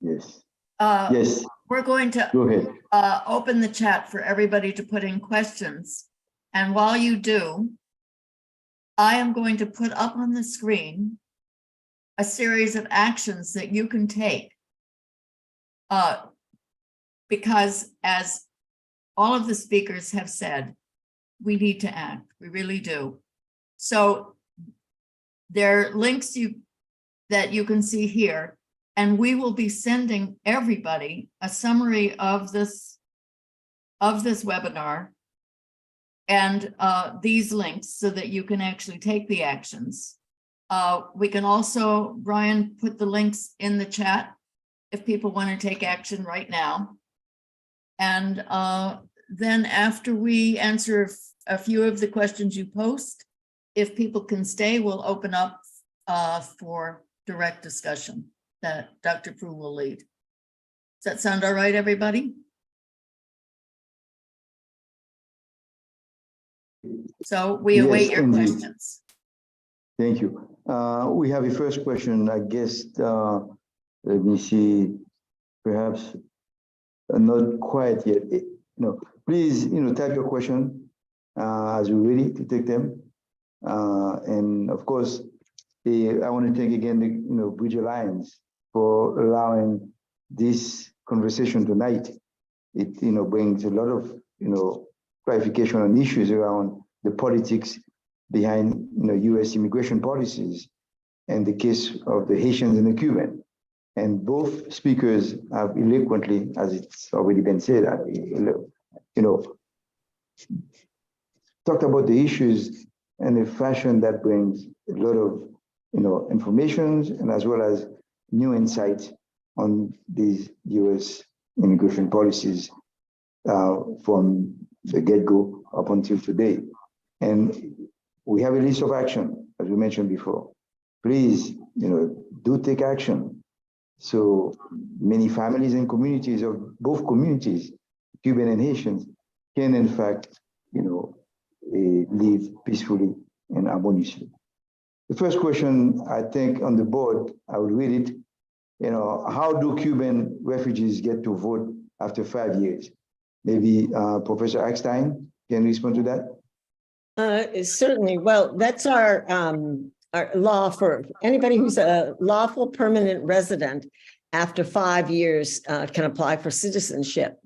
Yes. Yes. We're going to Go ahead. Open the chat for everybody to put in questions. And while you do, I am going to put up on the screen a series of actions that you can take. Because as all of the speakers have said, we need to act, we really do. So there are links that you can see here, and we will be sending everybody a summary of this webinar and these links so that you can actually take the actions. We can also, Brian, put the links in the chat if people want to take action right now. And then after we answer a few of the questions you post, if people can stay, we'll open up for direct discussion that Dr. Prue will lead. Does that sound all right, everybody? So we await your questions. Thank you. We have a first question, I guess. Let me see, perhaps not quite yet. No, please, type your question as we're ready to take them. And of course, I want to thank again the Bridge Alliance for allowing this conversation tonight. It brings a lot of clarification on issues around the politics behind U.S. immigration policies and the case of the Haitians and the Cubans. And both speakers have eloquently, as it's already been said, talked about the issues in a fashion that brings a lot of information and as well as new insights on these U.S. immigration policies from the get-go up until today. And we have a list of action, as we mentioned before. Please, do take action. So many families and communities of both communities, Cuban and Haitians, can in fact, live peacefully and harmoniously. The first question, I think, on the board, I will read it. How do Cuban refugees get to vote after 5 years? Maybe Professor Eckstein can respond to that. Certainly. Well, that's our law for anybody who's a lawful permanent resident after 5 years can apply for citizenship.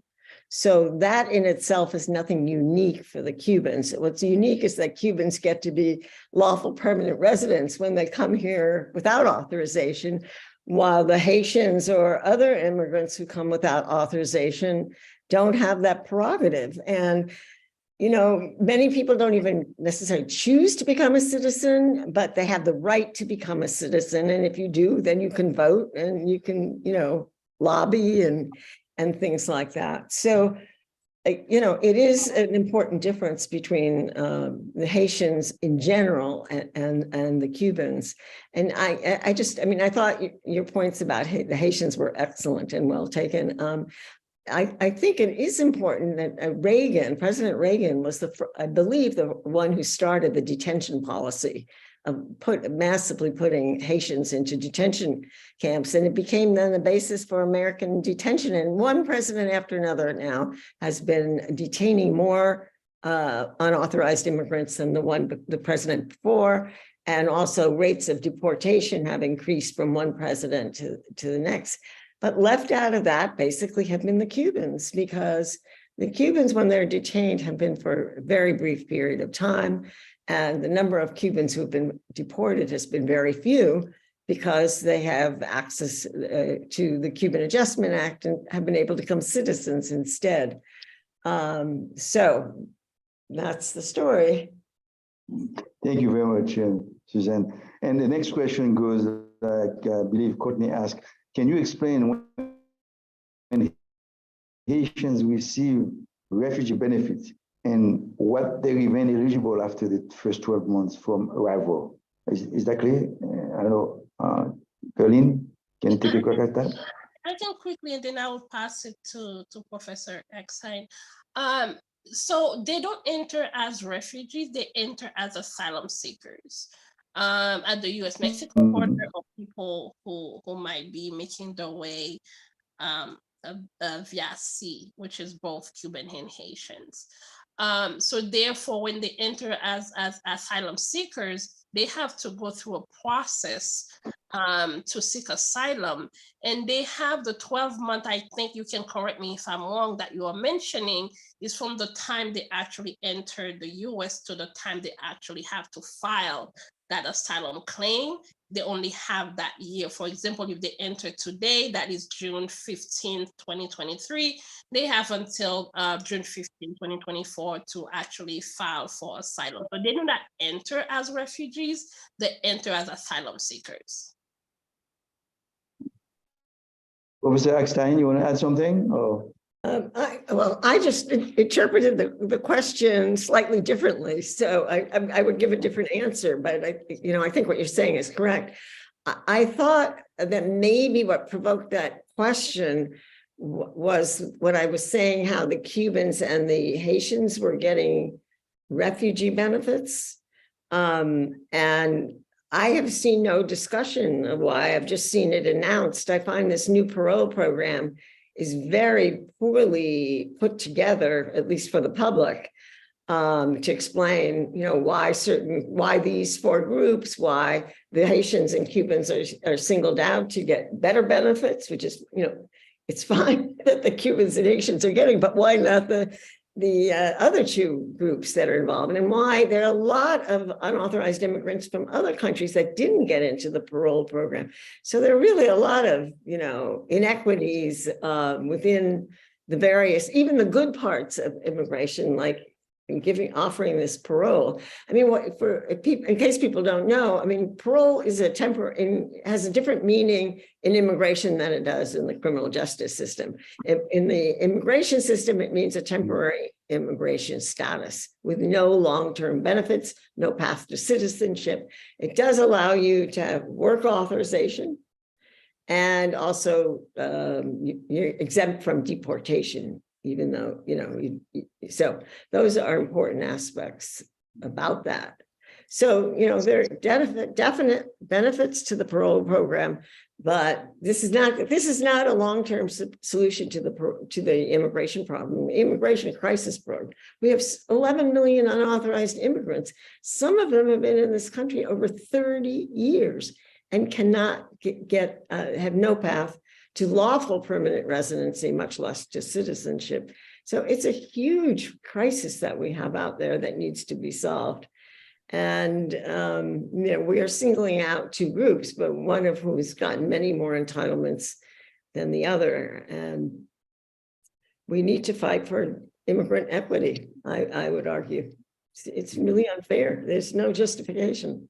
So that in itself is nothing unique for the Cubans. What's unique is that Cubans get to be lawful permanent residents when they come here without authorization, while the Haitians or other immigrants who come without authorization don't have that prerogative. And many people don't even necessarily choose to become a citizen, but they have the right to become a citizen. And if you do, then you can vote and you can, lobby and things like that. So, it is an important difference between the Haitians in general and the Cubans. And I thought your points about the Haitians were excellent and well taken. I think it is important that President Reagan was I believe the one who started the detention policy massively putting Haitians into detention camps. And it became then the basis for American detention. And one president after another now has been detaining more unauthorized immigrants than the president before. And also rates of deportation have increased from one president to the next. But left out of that basically have been the Cubans, because the Cubans, when they're detained, have been for a very brief period of time. And the number of Cubans who have been deported has been very few, because they have access to the Cuban Adjustment Act and have been able to become citizens instead. So that's the story. Thank you very much, Suzanne. And the next question goes, like I believe Courtney asked, can you explain when Haitians receive refugee benefits and what they remain eligible after the first 12 months from arrival? Is that clear? I don't know. Colleen, can you take a crack at that? I can quickly, and then I will pass it to Professor Eckstein. So they don't enter as refugees, they enter as asylum seekers at the US-Mexico border, or people who might be making their way via sea, which is both Cuban and Haitians. So therefore, when they enter as asylum seekers, they have to go through a process to seek asylum. And they have the 12-month, I think you can correct me if I'm wrong, that you are mentioning is from the time they actually enter the US to the time they actually have to file that asylum claim. They only have that year. For example, if they enter today, that is June 15th, 2023, they have until June 15th, 2024 to actually file for asylum. So they do not enter as refugees, they enter as asylum seekers. Professor Eckstein, you want to add something? Or? I just interpreted the question slightly differently, so I would give a different answer. But I think what you're saying is correct. I thought that maybe what provoked that question was what I was saying, how the Cubans and the Haitians were getting refugee benefits, and I have seen no discussion of why. I've just seen it announced. I find this new parole program is very poorly put together, at least for the public, to explain, why these four groups, why the Haitians and Cubans are singled out to get better benefits, which is, it's fine that the Cubans and Haitians are getting, but why not the other two groups that are involved, and why there are a lot of unauthorized immigrants from other countries that didn't get into the parole program. So there are really a lot of, inequities within the various, even the good parts of immigration, like offering this parole. I mean, in case people don't know, I mean, parole is has a different meaning in immigration than it does in the criminal justice system. In the immigration system, it means a temporary immigration status with no long-term benefits, no path to citizenship. It does allow you to have work authorization, and also you're exempt from deportation, even though, so those are important aspects about that. So, there are definite benefits to the parole program, but this is not a long-term solution to the immigration problem, the immigration crisis program. We have 11 million unauthorized immigrants. Some of them have been in this country over 30 years and cannot have no path to lawful permanent residency, much less to citizenship. So it's a huge crisis that we have out there that needs to be solved. And we are singling out two groups, but one of whom has gotten many more entitlements than the other. And we need to fight for immigrant equity, I would argue. It's really unfair. There's no justification.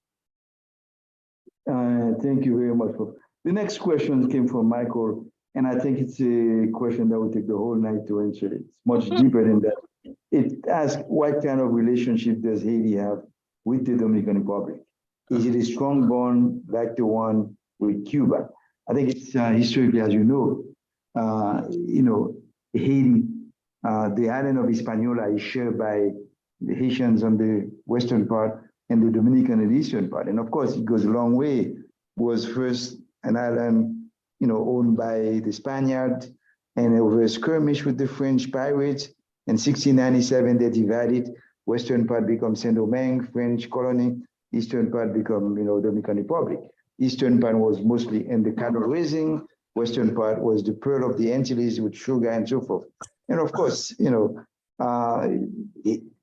Thank you very much. The next question came from Michael, and I think it's a question that will take the whole night to answer. It's much deeper than that. It asks, what kind of relationship does Haiti have with the Dominican Republic? Is it a strong bond like the one with Cuba? I think it's historically, as you know, Haiti, the island of Hispaniola is shared by the Haitians on the western part and the Dominican and the eastern part. And of course, it goes a long way. Was first an island, owned by the Spaniards, and over a skirmish with the French pirates. In 1697, they divided. Western part becomes Saint-Domingue, French colony. Eastern part become, Dominican Republic. Eastern part was mostly in the cattle raising. Western part was the pearl of the Antilles with sugar and so forth. And of course, the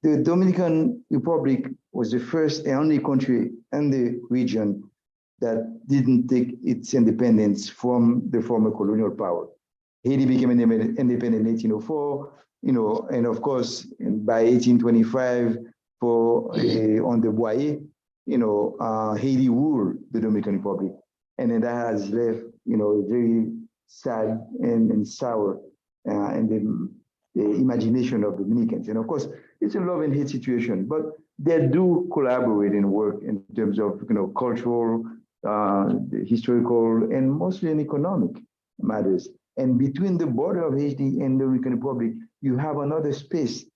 Dominican Republic was the first and only country in the region that didn't take its independence from the former colonial power. Haiti became independent in 1804, and of course, by 1825, on the Boyer, Haiti ruled the Dominican Republic. And then that has left, very sad and sour in the imagination of Dominicans. And of course, it's a love and hate situation, but they do collaborate and work in terms of, cultural, historical, and mostly in economic matters. And between the border of Haiti and the Dominican Republic, you have another space,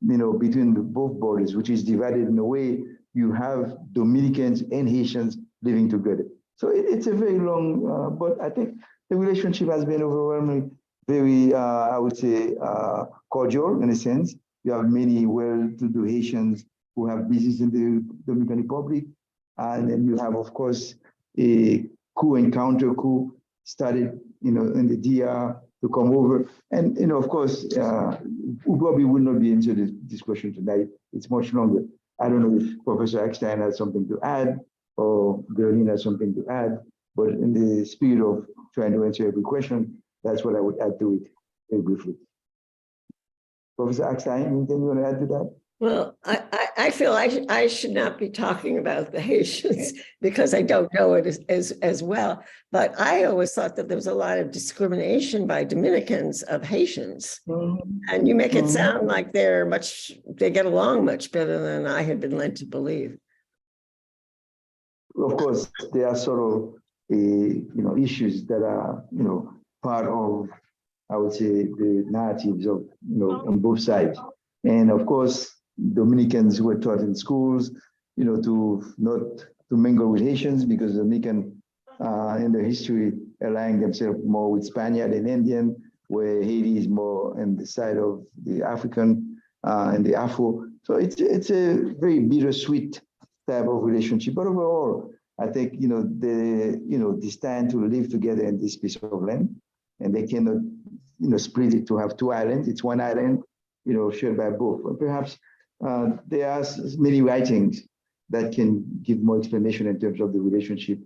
between both borders, which is divided in a way you have Dominicans and Haitians living together. So it's a very long, but I think the relationship has been overwhelmingly very, I would say, cordial in a sense. You have many well-to-do Haitians who have business in the Dominican Republic. And then you have, of course, a coup and counter coup started, in the DR to come over. And, of course, we probably will not be into this discussion tonight. It's much longer. I don't know if Professor Eckstein has something to add or Berlin has something to add, but in the spirit of trying to answer every question, that's what I would add to it very briefly. Professor Eckstein, anything you want to add to that? Well, I feel I should not be talking about the Haitians because I don't know it as well. But I always thought that there was a lot of discrimination by Dominicans of Haitians. And you make it sound like they get along much better than I had been led to believe. Of course, there are sort of issues that are part of, I would say, the narratives of on both sides. And of course, Dominicans were taught in schools, to not to mingle with Haitians because Dominican in their history aligning themselves more with Spaniard and Indian, where Haiti is more on the side of the African and the Afro. So it's a very bittersweet type of relationship. But overall, I think they stand to live together in this piece of land, and they cannot split it to have two islands. It's one island, shared by both. But perhaps there are many writings that can give more explanation in terms of the relationship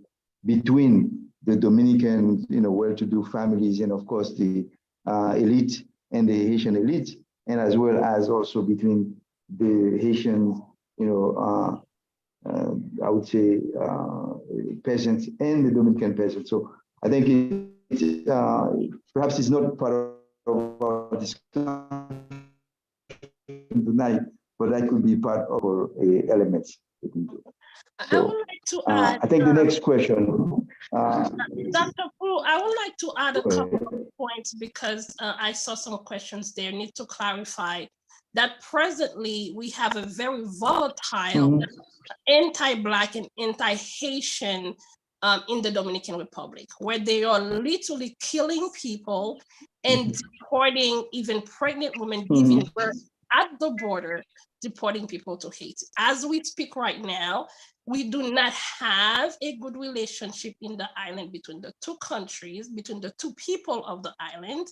between the Dominican, well-to-do families, and of course the elite and the Haitian elite, and as well as also between the Haitian, I would say, peasants and the Dominican peasants. So I think perhaps it's not part of our discussion tonight, but that could be part of our elements. I would like to add. I think the next question. Dr. Fu, I would like to add a couple of points because I saw some questions there. Need to clarify that presently we have a very volatile anti-Black and anti-Haitian in the Dominican Republic, where they are literally killing people and deporting even pregnant women giving birth at the border, deporting people to Haiti. As we speak right now, we do not have a good relationship in the island between the two countries, between the two people of the island.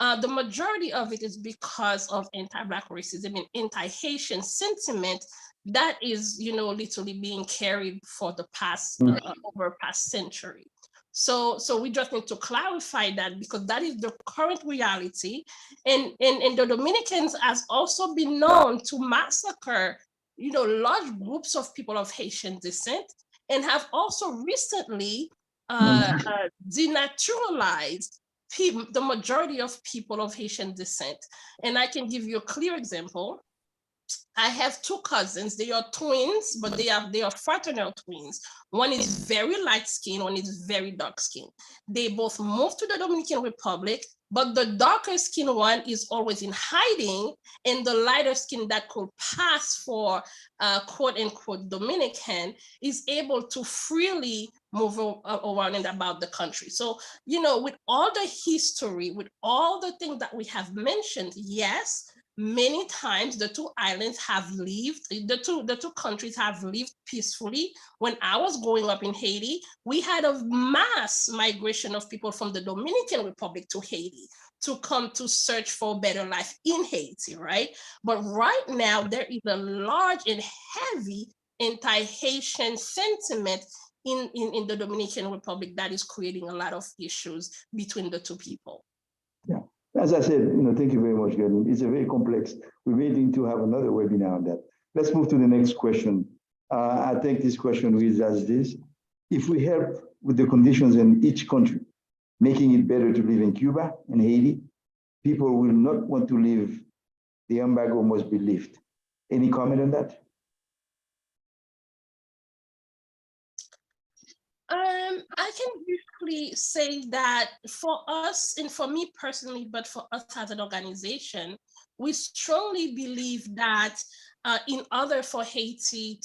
The majority of it is because of anti-Black racism and anti-Haitian sentiment that is, literally being carried for the past, over past century. So we just need to clarify that because that is the current reality. And the Dominicans has also been known to massacre, large groups of people of Haitian descent, and have also recently denaturalized the majority of people of Haitian descent. And I can give you a clear example. I have two cousins. They are twins, but they are fraternal twins. One is very light skinned, one is very dark skinned. They both moved to the Dominican Republic. but the darker skinned one is always in hiding, and the lighter skin that could pass for quote unquote Dominican is able to freely move around and about the country. So, with all the history, with all the things that we have mentioned, yes, many times the two islands have lived, the two countries have lived peacefully. When I was growing up in Haiti, we had a mass migration of people from the Dominican Republic to Haiti to come to search for a better life in Haiti, right? But right now, there is a large and heavy anti-Haitian sentiment in the Dominican Republic that is creating a lot of issues between the two people. Yeah. As I said, thank you very much, Gordon. It's a very complex. We're waiting to have another webinar on that. Let's move to the next question. I think this question reads as this: if we help with the conditions in each country, making it better to live in Cuba and Haiti, people will not want to live. The embargo must be lifted. Any comment on that? I can briefly say that for us, and for me personally, but for us as an organization, we strongly believe that in order for Haiti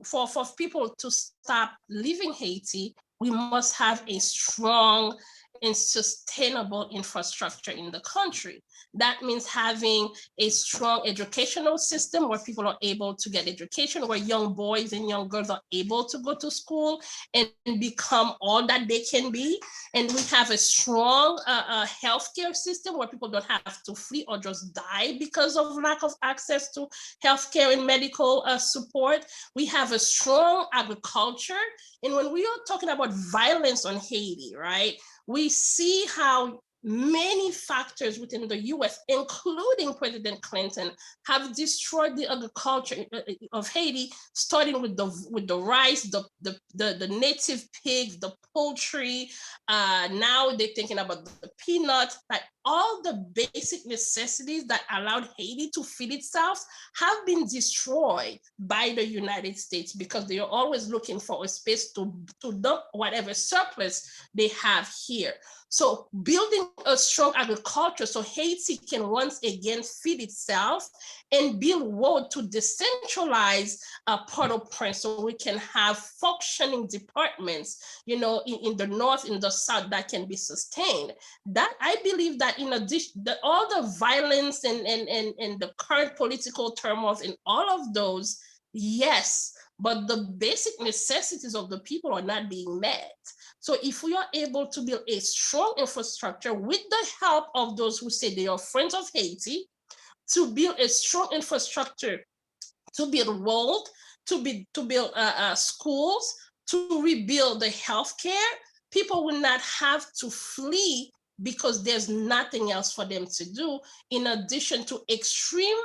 for people to stop leaving Haiti, we must have a strong and sustainable infrastructure in the country. That means having a strong educational system where people are able to get education, where young boys and young girls are able to go to school and become all that they can be. And we have a strong healthcare system where people don't have to flee or just die because of lack of access to healthcare and medical support. We have a strong agriculture. And when we are talking about violence on Haiti, right, we see how many factors within the US, including President Clinton, have destroyed the agriculture of Haiti, starting with the rice, the native pigs, the poultry. Now they're thinking about the peanut. Like all the basic necessities that allowed Haiti to feed itself have been destroyed by the United States because they are always looking for a space to dump whatever surplus they have here. So building a strong agriculture so Haiti can once again feed itself and build road to decentralize Port-au-Prince so we can have functioning departments, in the north, in the south that can be sustained. That I believe that in addition, all the violence and the current political turmoil and all of those, yes, but the basic necessities of the people are not being met. So if we are able to build a strong infrastructure with the help of those who say they are friends of Haiti, to build a strong infrastructure, to build roads, to build schools, to rebuild the healthcare, people will not have to flee because there's nothing else for them to do, in addition to extreme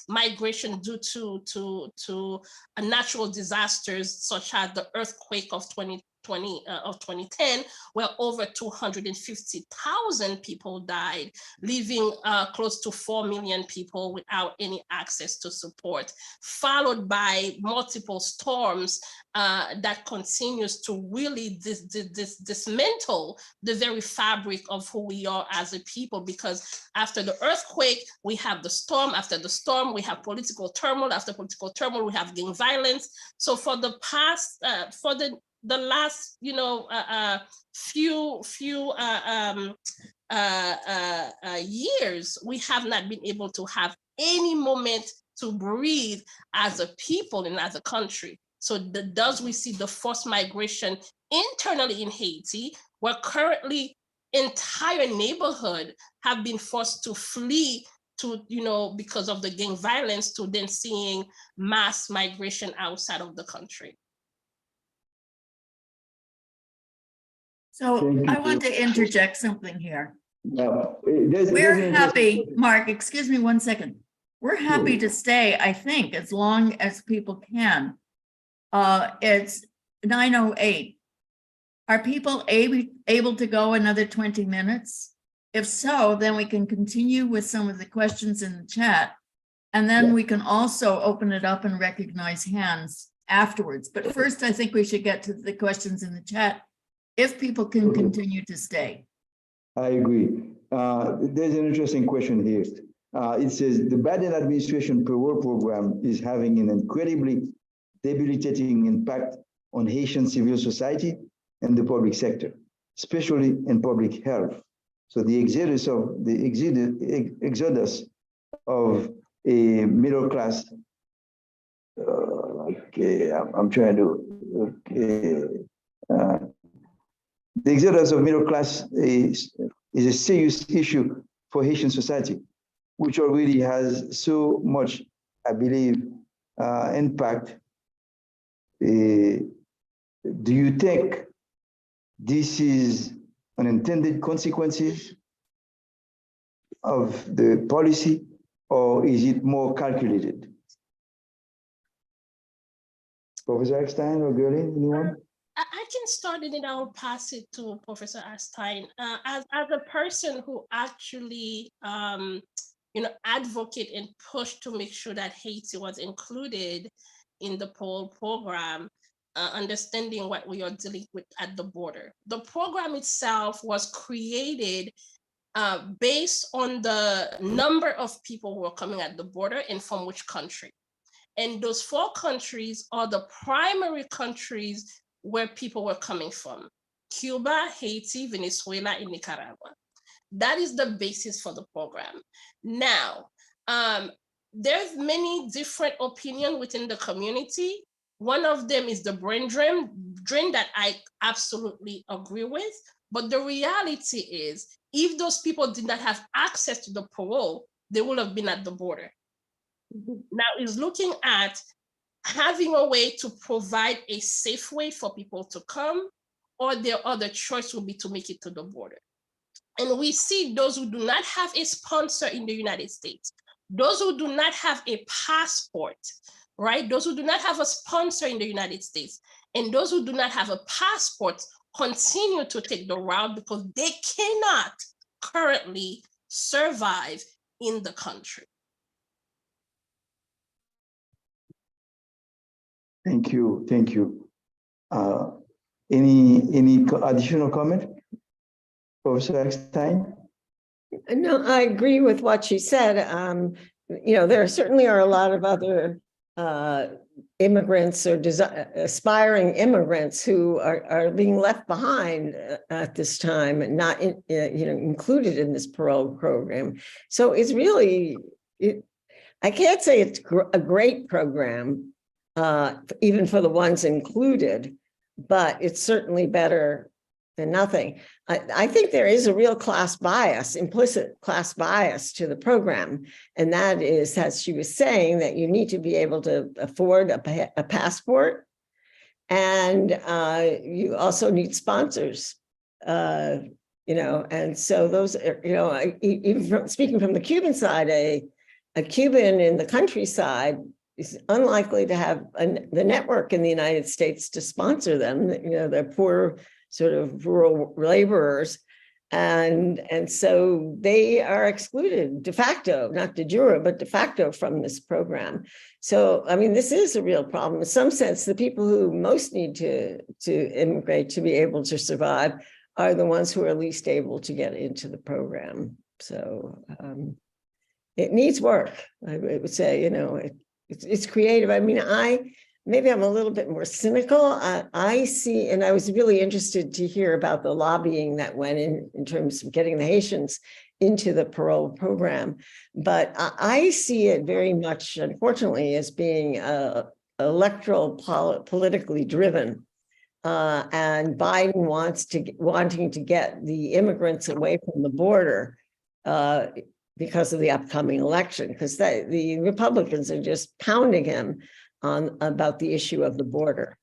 migration due to natural disasters such as the earthquake of 2010, where over 250,000 people died, leaving close to 4 million people without any access to support, followed by multiple storms that continues to really dismantle the very fabric of who we are as a people. Because after the earthquake, we have the storm. After the storm, we have political turmoil. After political turmoil, we have gang violence. So for the past, for the last, few years, we have not been able to have any moment to breathe as a people and as a country. So thus we see the forced migration internally in Haiti, where currently entire neighborhood have been forced to flee to, because of the gang violence, to then seeing mass migration outside of the country. So I want to interject something here. We're happy, Mark, excuse me 1 second. We're happy to stay, I think, as long as people can. It's 9:08. Are people able to go another 20 minutes? If so, then we can continue with some of the questions in the chat. And then we can also open it up and recognize hands afterwards. But first, I think we should get to the questions in the chat if people can continue to stay. I agree. There's an interesting question here. It says the Biden administration parole program is having an incredibly debilitating impact on Haitian civil society and the public sector, especially in public health. So the exodus of a middle class. Okay, I'm trying to. Okay, the exodus of middle class is a serious issue for Haitian society, which already has so much, I believe, impact. Do you think this is unintended consequences of the policy, or is it more calculated? Professor Eckstein or Gerlin, anyone? I can start it and I'll pass it to Professor Eckstein. As a person who actually, advocate and pushed to make sure that Haiti was included in the parole program, understanding what we are dealing with at the border. The program itself was created based on the number of people who are coming at the border and from which country. And those 4 countries are the primary countries where people were coming from: Cuba, Haiti, Venezuela, and Nicaragua. That is the basis for the program. Now, there's many different opinions within the community. One of them is the brain drain that I absolutely agree with. But the reality is, if those people did not have access to the parole, they would have been at the border. Now is looking at having a way to provide a safe way for people to come, or their other choice will be to make it to the border. And we see those who do not have a sponsor in the United States, those who do not have a passport, right? Those who do not have a sponsor in the United States, and those who do not have a passport continue to take the route because they cannot currently survive in the country. Thank you, thank you. Any additional comment, Professor Eckstein? No, I agree with what she said. There certainly are a lot of other immigrants or aspiring immigrants who are being left behind at this time and not included in this parole program. So it's really, I can't say it's a great program, even for the ones included, but it's certainly better than nothing. I think there is a real class bias, implicit class bias to the program. And that is, as she was saying, that you need to be able to afford a passport. And you also need sponsors, and so those are, even speaking from the Cuban side, a Cuban in the countryside is unlikely to have the network in the United States to sponsor them. They're poor sort of rural laborers. And so they are excluded de facto, not de jure, but de facto from this program. So, I mean, this is a real problem. In some sense, the people who most need to immigrate to be able to survive are the ones who are least able to get into the program. So it needs work. I would say, it's creative. I mean, maybe I'm a little bit more cynical. I see, and I was really interested to hear about the lobbying that went in terms of getting the Haitians into the parole program. But I see it very much, unfortunately, as being electoral politically driven. And Biden wanting to get the immigrants away from the border because of the upcoming election, because the Republicans are just pounding him about the issue of the border.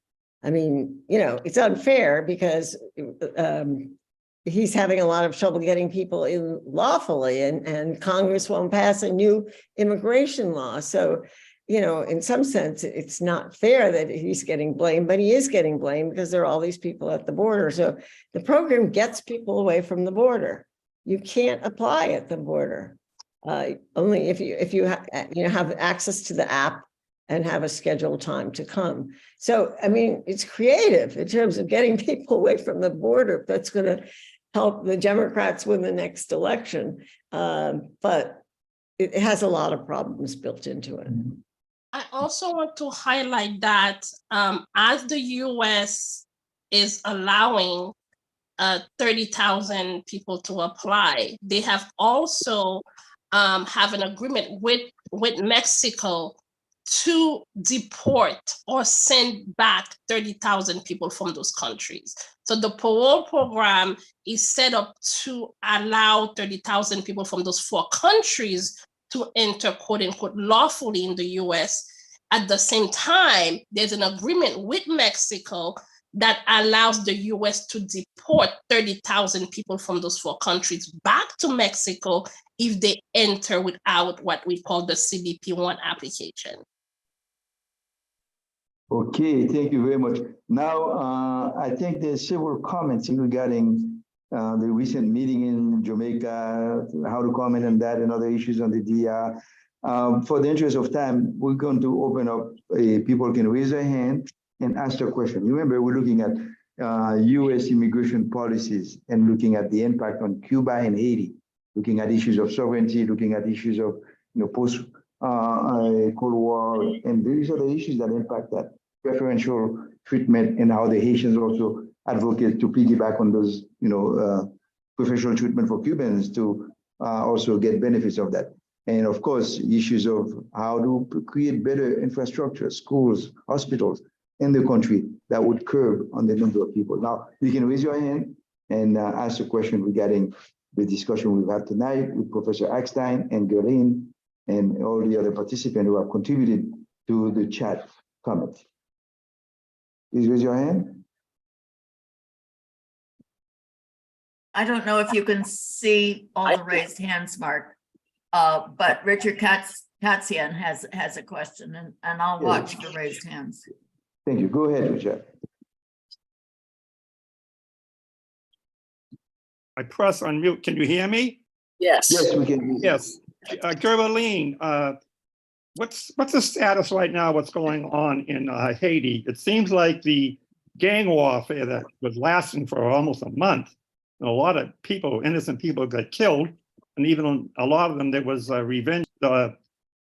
I mean, it's unfair because he's having a lot of trouble getting people in lawfully, and Congress won't pass a new immigration law. So, in some sense, it's not fair that he's getting blamed, but he is getting blamed because there are all these people at the border. So the program gets people away from the border. You can't apply at the border. Only if you have access to the app and have a scheduled time to come. So, I mean, it's creative in terms of getting people away from the border. That's going to help the Democrats win the next election. But it has a lot of problems built into it. I also want to highlight that as the US is allowing 30,000 people to apply, they have also have an agreement with Mexico to deport or send back 30,000 people from those countries. So the parole program is set up to allow 30,000 people from those 4 countries to enter, quote unquote, lawfully in the US. At the same time, there's an agreement with Mexico that allows the US to deport 30,000 people from those 4 countries back to Mexico if they enter without what we call the CBP-1 application. Okay, thank you very much. Now, I think there's several comments regarding the recent meeting in Jamaica, how to comment on that and other issues on the DR. For the interest of time, we're going to open up, people can raise their hand and ask a question. Remember, we're looking at US immigration policies and looking at the impact on Cuba and Haiti, looking at issues of sovereignty, looking at issues of post Cold War, and these are the issues that impact that preferential treatment and how the Haitians also advocate to piggyback on those preferential treatment for Cubans to also get benefits of that. And of course, issues of how to create better infrastructure, schools, hospitals in the country that would curb on the number of people. Now, you can raise your hand and ask a question regarding the discussion we've had tonight with Professor Eckstein and Gerlin and all the other participants who have contributed to the chat comment. Please raise your hand. I don't know if you can see all the raised hands, Mark, but Richard Katzian has a question, and I'll watch for raised hands. Thank you. Go ahead, Richard. I press unmute. Can you hear me? Yes, we can. Yes. Geraldine, what's the status right now? What's going on in Haiti? It seems like the gang warfare that was lasting for almost a month, and a lot of people, innocent people, got killed, and even a lot of them there was revenge.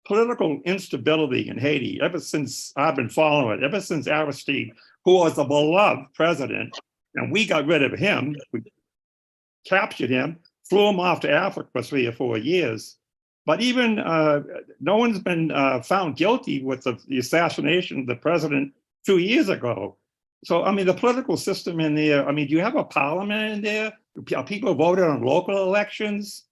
Political instability in Haiti, ever since I've been following it, ever since Aristide, who was a beloved president, and we got rid of him, we captured him, flew him off to Africa for 3 or 4 years. But even no one's been found guilty with the assassination of the president 2 years ago. So, I mean, the political system in there, I mean, do you have a parliament in there? Are people voted on local elections?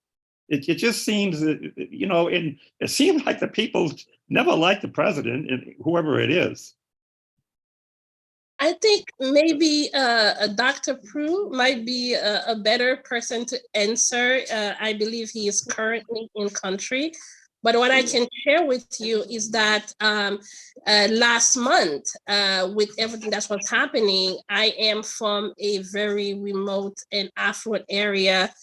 It just seems that, and it seems like the people never like the president, and whoever it is. I think maybe Dr. Prue might be a better person to answer. I believe he is currently in country. But what I can share with you is that last month, with everything that was happening, I am from a very remote and affluent area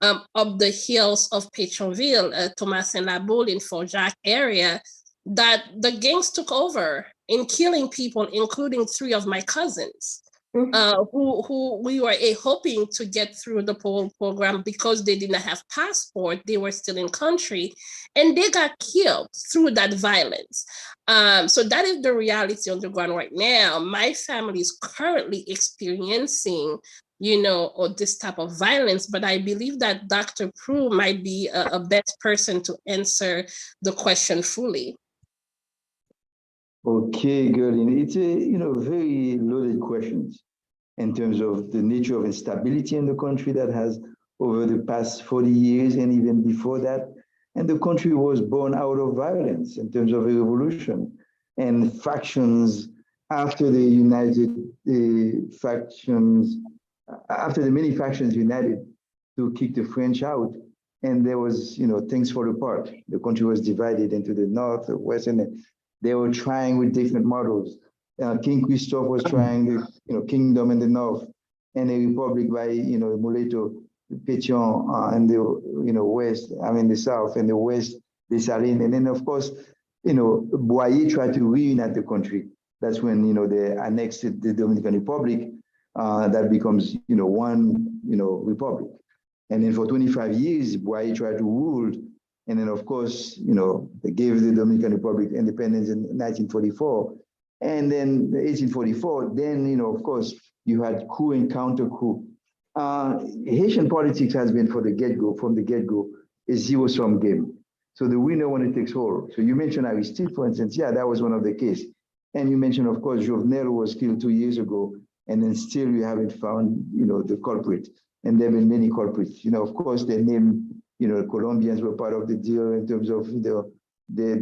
up the hills of Pétionville, Thomas and La Boule in Fort Jacques area, that the gangs took over in killing people, including 3 of my cousins, who we were hoping to get through the parole program because they did not have passport. They were still in country, and they got killed through that violence. So that is the reality on the ground right now. My family is currently experiencing or this type of violence, but I believe that Dr. Prue might be a best person to answer the question fully. Okay, Gerlin, it's a very loaded questions in terms of the nature of instability in the country that has over the past 40 years and even before that. And the country was born out of violence in terms of a revolution and factions after the many factions united to kick the French out. And there was, things fall apart. The country was divided into the north, the west, and they were trying with different models. King Christophe was trying the, kingdom in the north, and a republic by, Muleto, Pétion, and the, west, the south, and the west, Dessalines. And then, of course, Boyer tried to reunite the country. That's when, they annexed the Dominican Republic. That becomes, one republic. And then for 25 years, Boyer tried to rule. And then, of course, they gave the Dominican Republic independence in 1944. And then 1844, then, of course, you had coup and counter coup. Haitian politics has been from the get-go, a zero-sum game. So the winner when it takes hold. So you mentioned Aristide, for instance. Yeah, that was one of the cases. And you mentioned, of course, Jovenel was killed 2 years ago, and then still you haven't found, the culprit. And there have been many culprits. Of course, they named, the Colombians were part of the deal in terms of they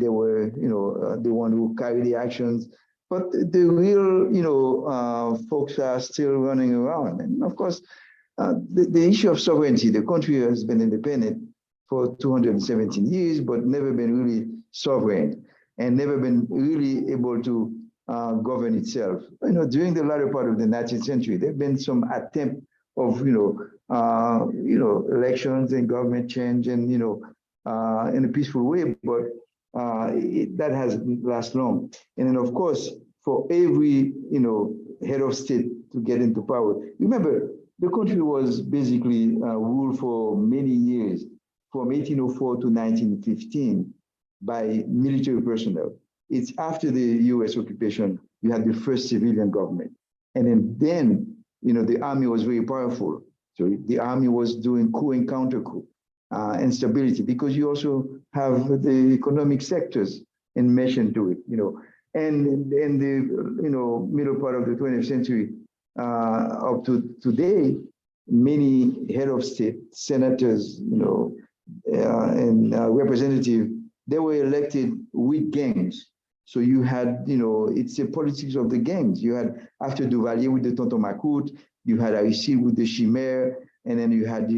were, the one who carried the actions. But the real, folks are still running around. And of course, the issue of sovereignty, the country has been independent for 217 years, but never been really sovereign and never been really able to govern itself. During the latter part of the 19th century, there have been some attempt of, elections and government change and, in a peaceful way, but that hasn't lasted long. And then, of course, for every, head of state to get into power, remember, the country was basically ruled for many years, from 1804 to 1915, by military personnel. It's after the US occupation, you had the first civilian government. And then the army was very powerful. So the army was doing coup and counter coup and stability, because you also have the economic sectors enmeshed into it, And in the middle part of the 20th century up to today, many head of state, senators, and representatives, they were elected with gangs. So you had, it's a politics of the gangs. You had, after Duvalier with the Tonton Macoute, you had Aristide with the Chimère, and then you had,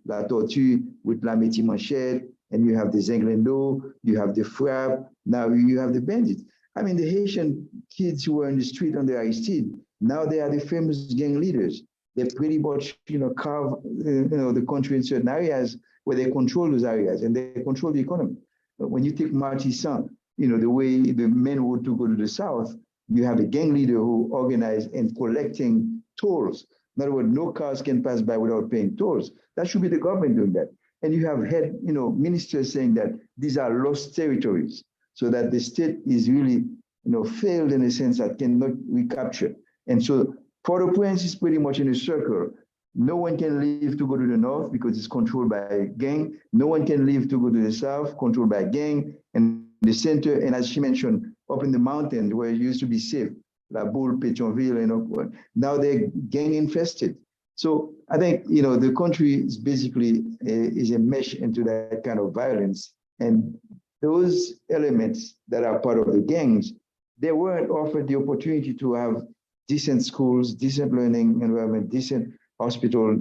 La Tortue with La Métis Manchette, and you have the Zenglendo, you have the Frappe, now you have the bandits. I mean, the Haitian kids who were in the street under Aristide, now they are the famous gang leaders. They pretty much, carve, the country in certain areas where they control those areas and they control the economy. But when you take Martissan, the way the men were to go to the south, you have a gang leader who organized and collecting tolls. In other words, no cars can pass by without paying tolls. That should be the government doing that. And you have head, ministers saying that these are lost territories, so that the state is really, failed in a sense that cannot recapture. And so Port-au-Prince is pretty much in a circle. No one can leave to go to the north because it's controlled by a gang. No one can leave to go to the south, controlled by a gang. And the center, and as she mentioned, up in the mountains where it used to be safe, La Boule, Pétionville, now they're gang infested. So I think, the country is basically is a mesh into that kind of violence. And those elements that are part of the gangs, they weren't offered the opportunity to have decent schools, decent learning environment, decent hospital,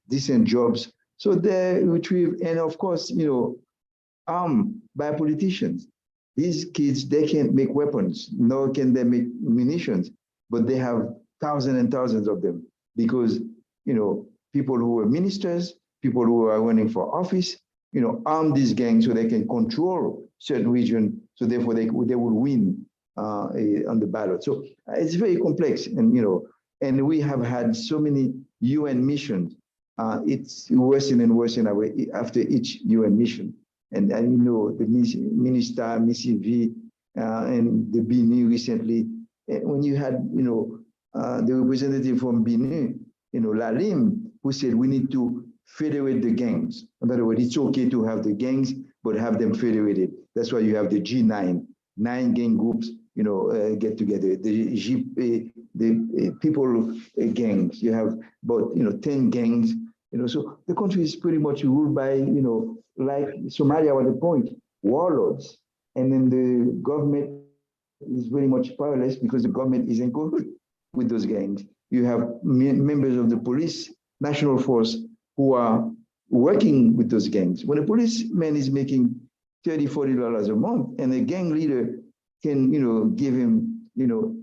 decent jobs. So they retrieve, and of course, armed by politicians. These kids, they can't make weapons, nor can they make munitions, but they have thousands and thousands of them because, people who are ministers, people who are running for office, arm these gangs so they can control certain region, so therefore they would win on the ballot. So it's very complex, and we have had so many UN missions. It's worsening and worsening after each UN mission. And the Minister, Missy V, and the Benin recently, when you had, the representative from Benin, Lalim, who said we need to federate the gangs. In other words, it's okay to have the gangs, but have them federated. That's why you have the G9, 9 gang groups, get together. The people gangs, you have about, 10 gangs, so the country is pretty much ruled by, like Somalia was the point, warlords. And then the government is very much powerless because the government is in cahoots with those gangs. You have members of the police, national force, who are working with those gangs. When a policeman is making $30, $40 a month, and a gang leader can, give him, $2,000,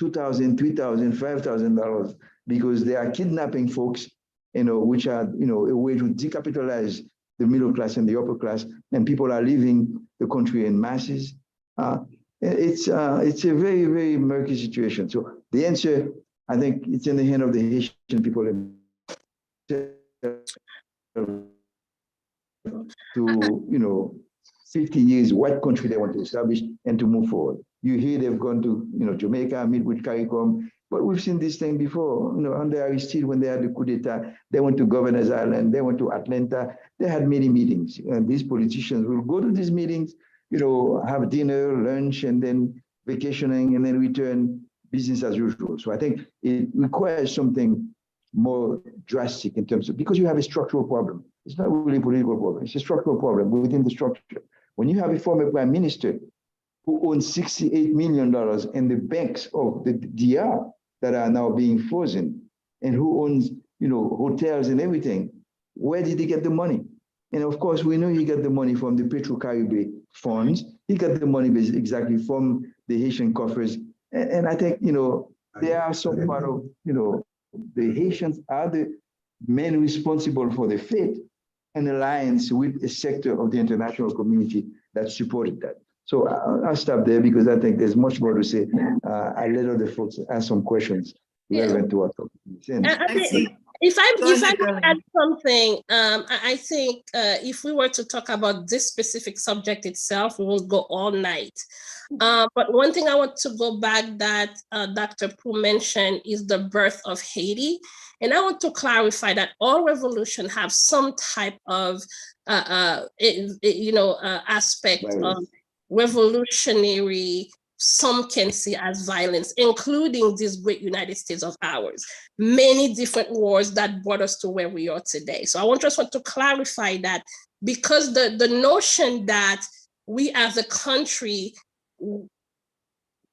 $3,000, $5,000 because they are kidnapping folks, which are, a way to decapitalize the middle class and the upper class, and people are leaving the country in masses. It's a very, very murky situation. So the answer, I think, it's in the hand of the Haitian people. to 50 years, what country they want to establish and to move forward. You hear they've gone to Jamaica, meet with CARICOM, but we've seen this thing before. Under Aristide, when they had the coup d'etat, they went to Governor's Island, they went to Atlanta, they had many meetings. And these politicians will go to these meetings, have dinner, lunch, and then vacationing, and then return business as usual. So I think it requires something more drastic in terms of, because you have a structural problem. It's not really a political problem. It's a structural problem within the structure. When you have a former prime minister who owns $68 million in the banks of the DR that are now being frozen, and who owns, hotels and everything, where did he get the money? And of course, we know he got the money from the Petro-Caribe funds. He got the money exactly from the Haitian coffers. And I think, they are some part of, the Haitians are the men responsible for the fate and alliance with a sector of the international community that supported that. So I'll stop there because I think there's much more to say. I'll let other folks ask some questions relevant to our topic. If I may add something, I think if we were to talk about this specific subject itself, we will go all night. But one thing I want to go back that Dr. Pooh mentioned is the birth of Haiti. And I want to clarify that all revolutions have some type of, aspect of revolutionary, some can see as violence, including this great United States of ours. Many different wars that brought us to where we are today. So I just want to clarify that, because the notion that we as a country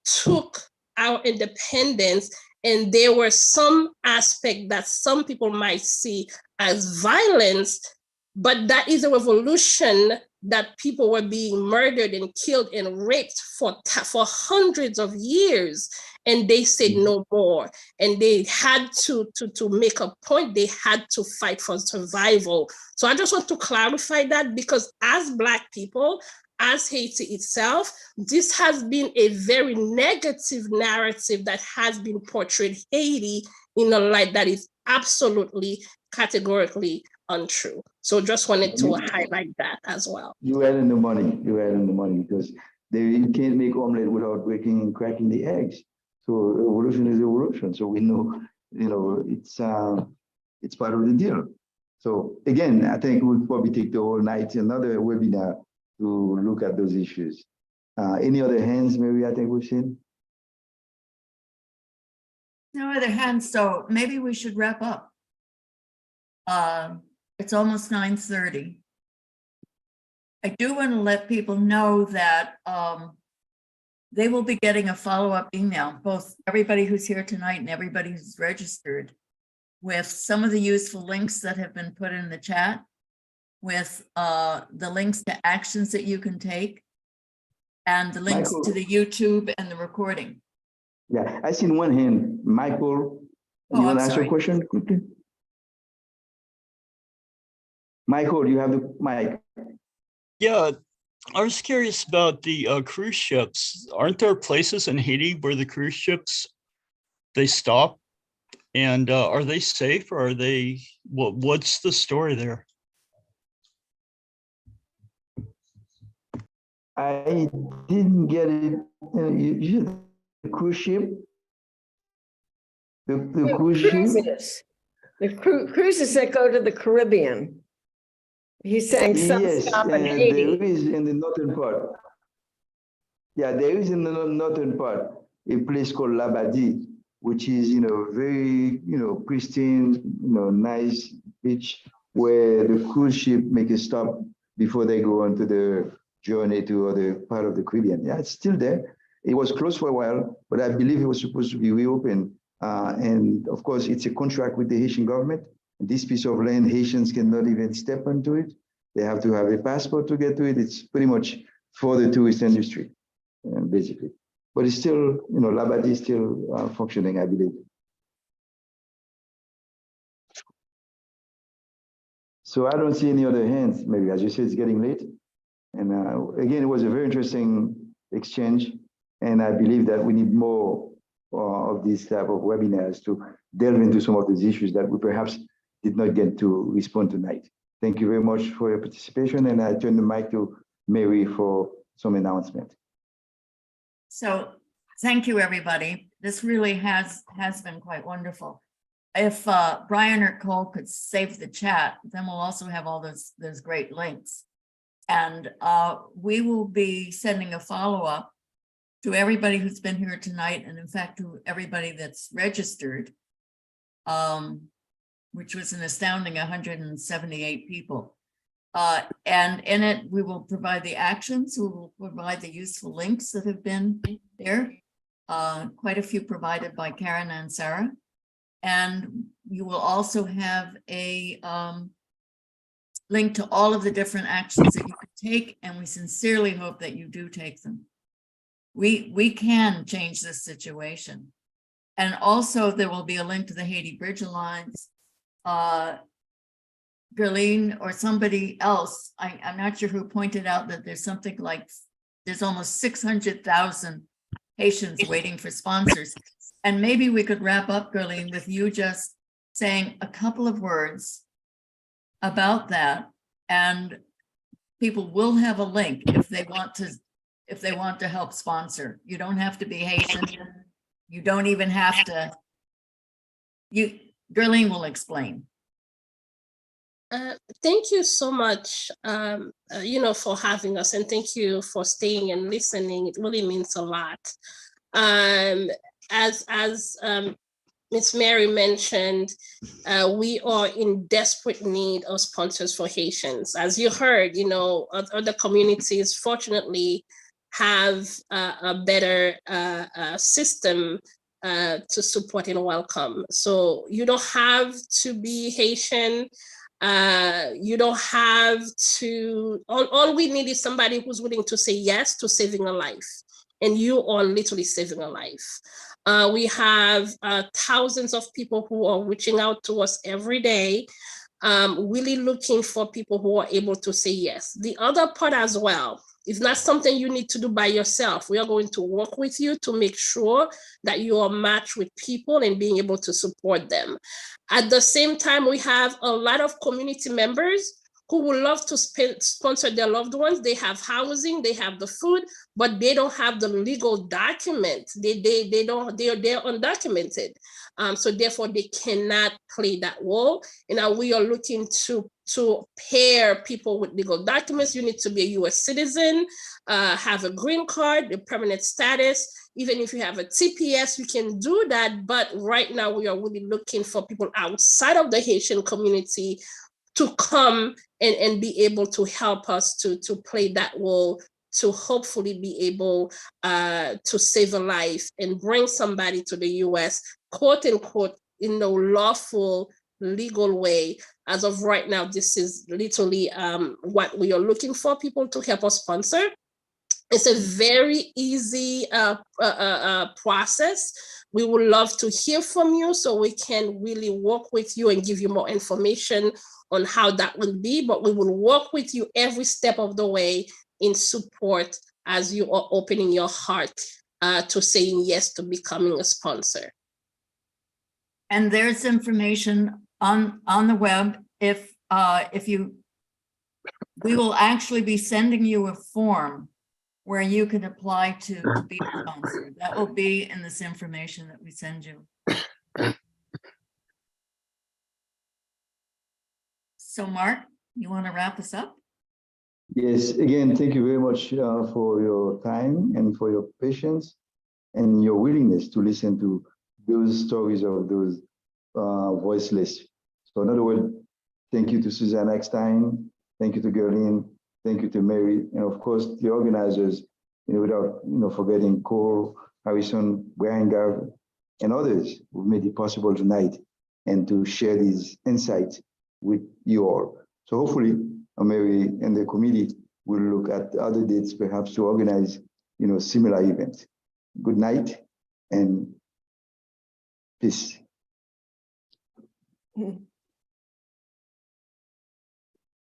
took our independence and there were some aspect that some people might see as violence, but that is a revolution that people were being murdered and killed and raped for hundreds of years, and they said no more. And they had to make a point, they had to fight for survival. So I just want to clarify that, because as Black people, as Haiti itself, this has been a very negative narrative that has been portrayed Haiti in a light that is absolutely categorically untrue. So just wanted to highlight that as well. You add in the money. You add in the money, because you can't make omelet without breaking and cracking the eggs. So evolution is evolution. So we know, it's part of the deal. So again, I think we'll probably take the whole night, another webinar to look at those issues. Any other hands? Maybe I think we've seen. No other hands, so maybe we should wrap up. It's almost 9:30. I do want to let people know that they will be getting a follow-up email, both everybody who's here tonight and everybody who's registered, with some of the useful links that have been put in the chat, with the links to actions that you can take, and the links to the YouTube and the recording. Yeah, I seen one hand. Michael, you want to ask a question quickly? Michael, you have the mic. Yeah, I was curious about the cruise ships. Aren't there places in Haiti where the cruise ships, they stop? And are they safe, or are they, what's the story there? I didn't get it. You said the cruise ship? The cruise ship? The cruises that go to the Caribbean. He's saying some stop in Haiti. There is in the northern part. Yeah, there is in the northern part a place called Labadie, which is, very, pristine, nice beach where the cruise ship make a stop before they go on to the journey to other part of the Caribbean. Yeah, it's still there. It was closed for a while, but I believe it was supposed to be reopened. And of course, it's a contract with the Haitian government. This piece of land, Haitians cannot even step onto it. They have to have a passport to get to it. It's pretty much for the tourist industry, basically. But it's still, Labadie is still functioning, I believe. So I don't see any other hands. Maybe, as you said, it's getting late. And again, it was a very interesting exchange. And I believe that we need more of these type of webinars to delve into some of these issues that we perhaps did not get to respond tonight. Thank you very much for your participation, and I turn the mic to Mary for some announcement. So thank you, everybody. This really has been quite wonderful. If Brian or Cole could save the chat, then we'll also have all those great links. And we will be sending a follow-up to everybody who's been here tonight, and in fact, to everybody that's registered, which was an astounding 178 people. And in it, we will provide the actions, we will provide the useful links that have been there, quite a few provided by Karen and Sarah. And you will also have a link to all of the different actions that you can take, and we sincerely hope that you do take them. We can change this situation. And also there will be a link to the Haiti Bridge Alliance. Gerline or somebody else, I'm not sure who pointed out that there's something like, there's almost 600,000 Haitians waiting for sponsors. And maybe we could wrap up, Gerline, with you just saying a couple of words about that, and people will have a link if they want to help sponsor. You don't have to be Haitian. You don't even have to. Gerline will explain. Thank you so much, for having us, and thank you for staying and listening. It really means a lot. As Ms. Mary mentioned, we are in desperate need of sponsors for Haitians. As you heard, other communities fortunately have a better system to support and welcome. So you don't have to be Haitian. You don't have to, all we need is somebody who's willing to say yes to saving a life. And you are literally saving a life. We have thousands of people who are reaching out to us every day, really looking for people who are able to say yes. The other part as well, it's not something you need to do by yourself. We are going to work with you to make sure that you are matched with people and being able to support them. At the same time, we have a lot of community members who would love to sponsor their loved ones. They have housing, they have the food, but they don't have the legal document. They're undocumented. So therefore they cannot play that role. And now we are looking to pair people with legal documents. You need to be a US citizen, have a green card, a permanent status. Even if you have a TPS, you can do that. But right now we are really looking for people outside of the Haitian community to come and be able to help us to play that role, to hopefully be able to save a life and bring somebody to the US, quote unquote, in a lawful, legal way. As of right now, this is literally what we are looking for people to help us sponsor. It's a very easy process. We would love to hear from you so we can really work with you and give you more information on how that will be, but we will work with you every step of the way in support as you are opening your heart to saying yes to becoming a sponsor. And there's information on the web. We will actually be sending you a form where you can apply to be a sponsor. That will be in this information that we send you. So Mark, you want to wrap us up? Yes, again, thank you very much for your time and for your patience and your willingness to listen to those stories of those voiceless. So in other words, thank you to Susanna Eckstein, thank you to Gerline, thank you to Mary, and of course the organizers, without forgetting Cole, Harrison, Brian Garver, and others who made it possible tonight and to share these insights with you all. So hopefully, Mary and the committee will look at other dates, perhaps to organize, similar events. Good night and peace.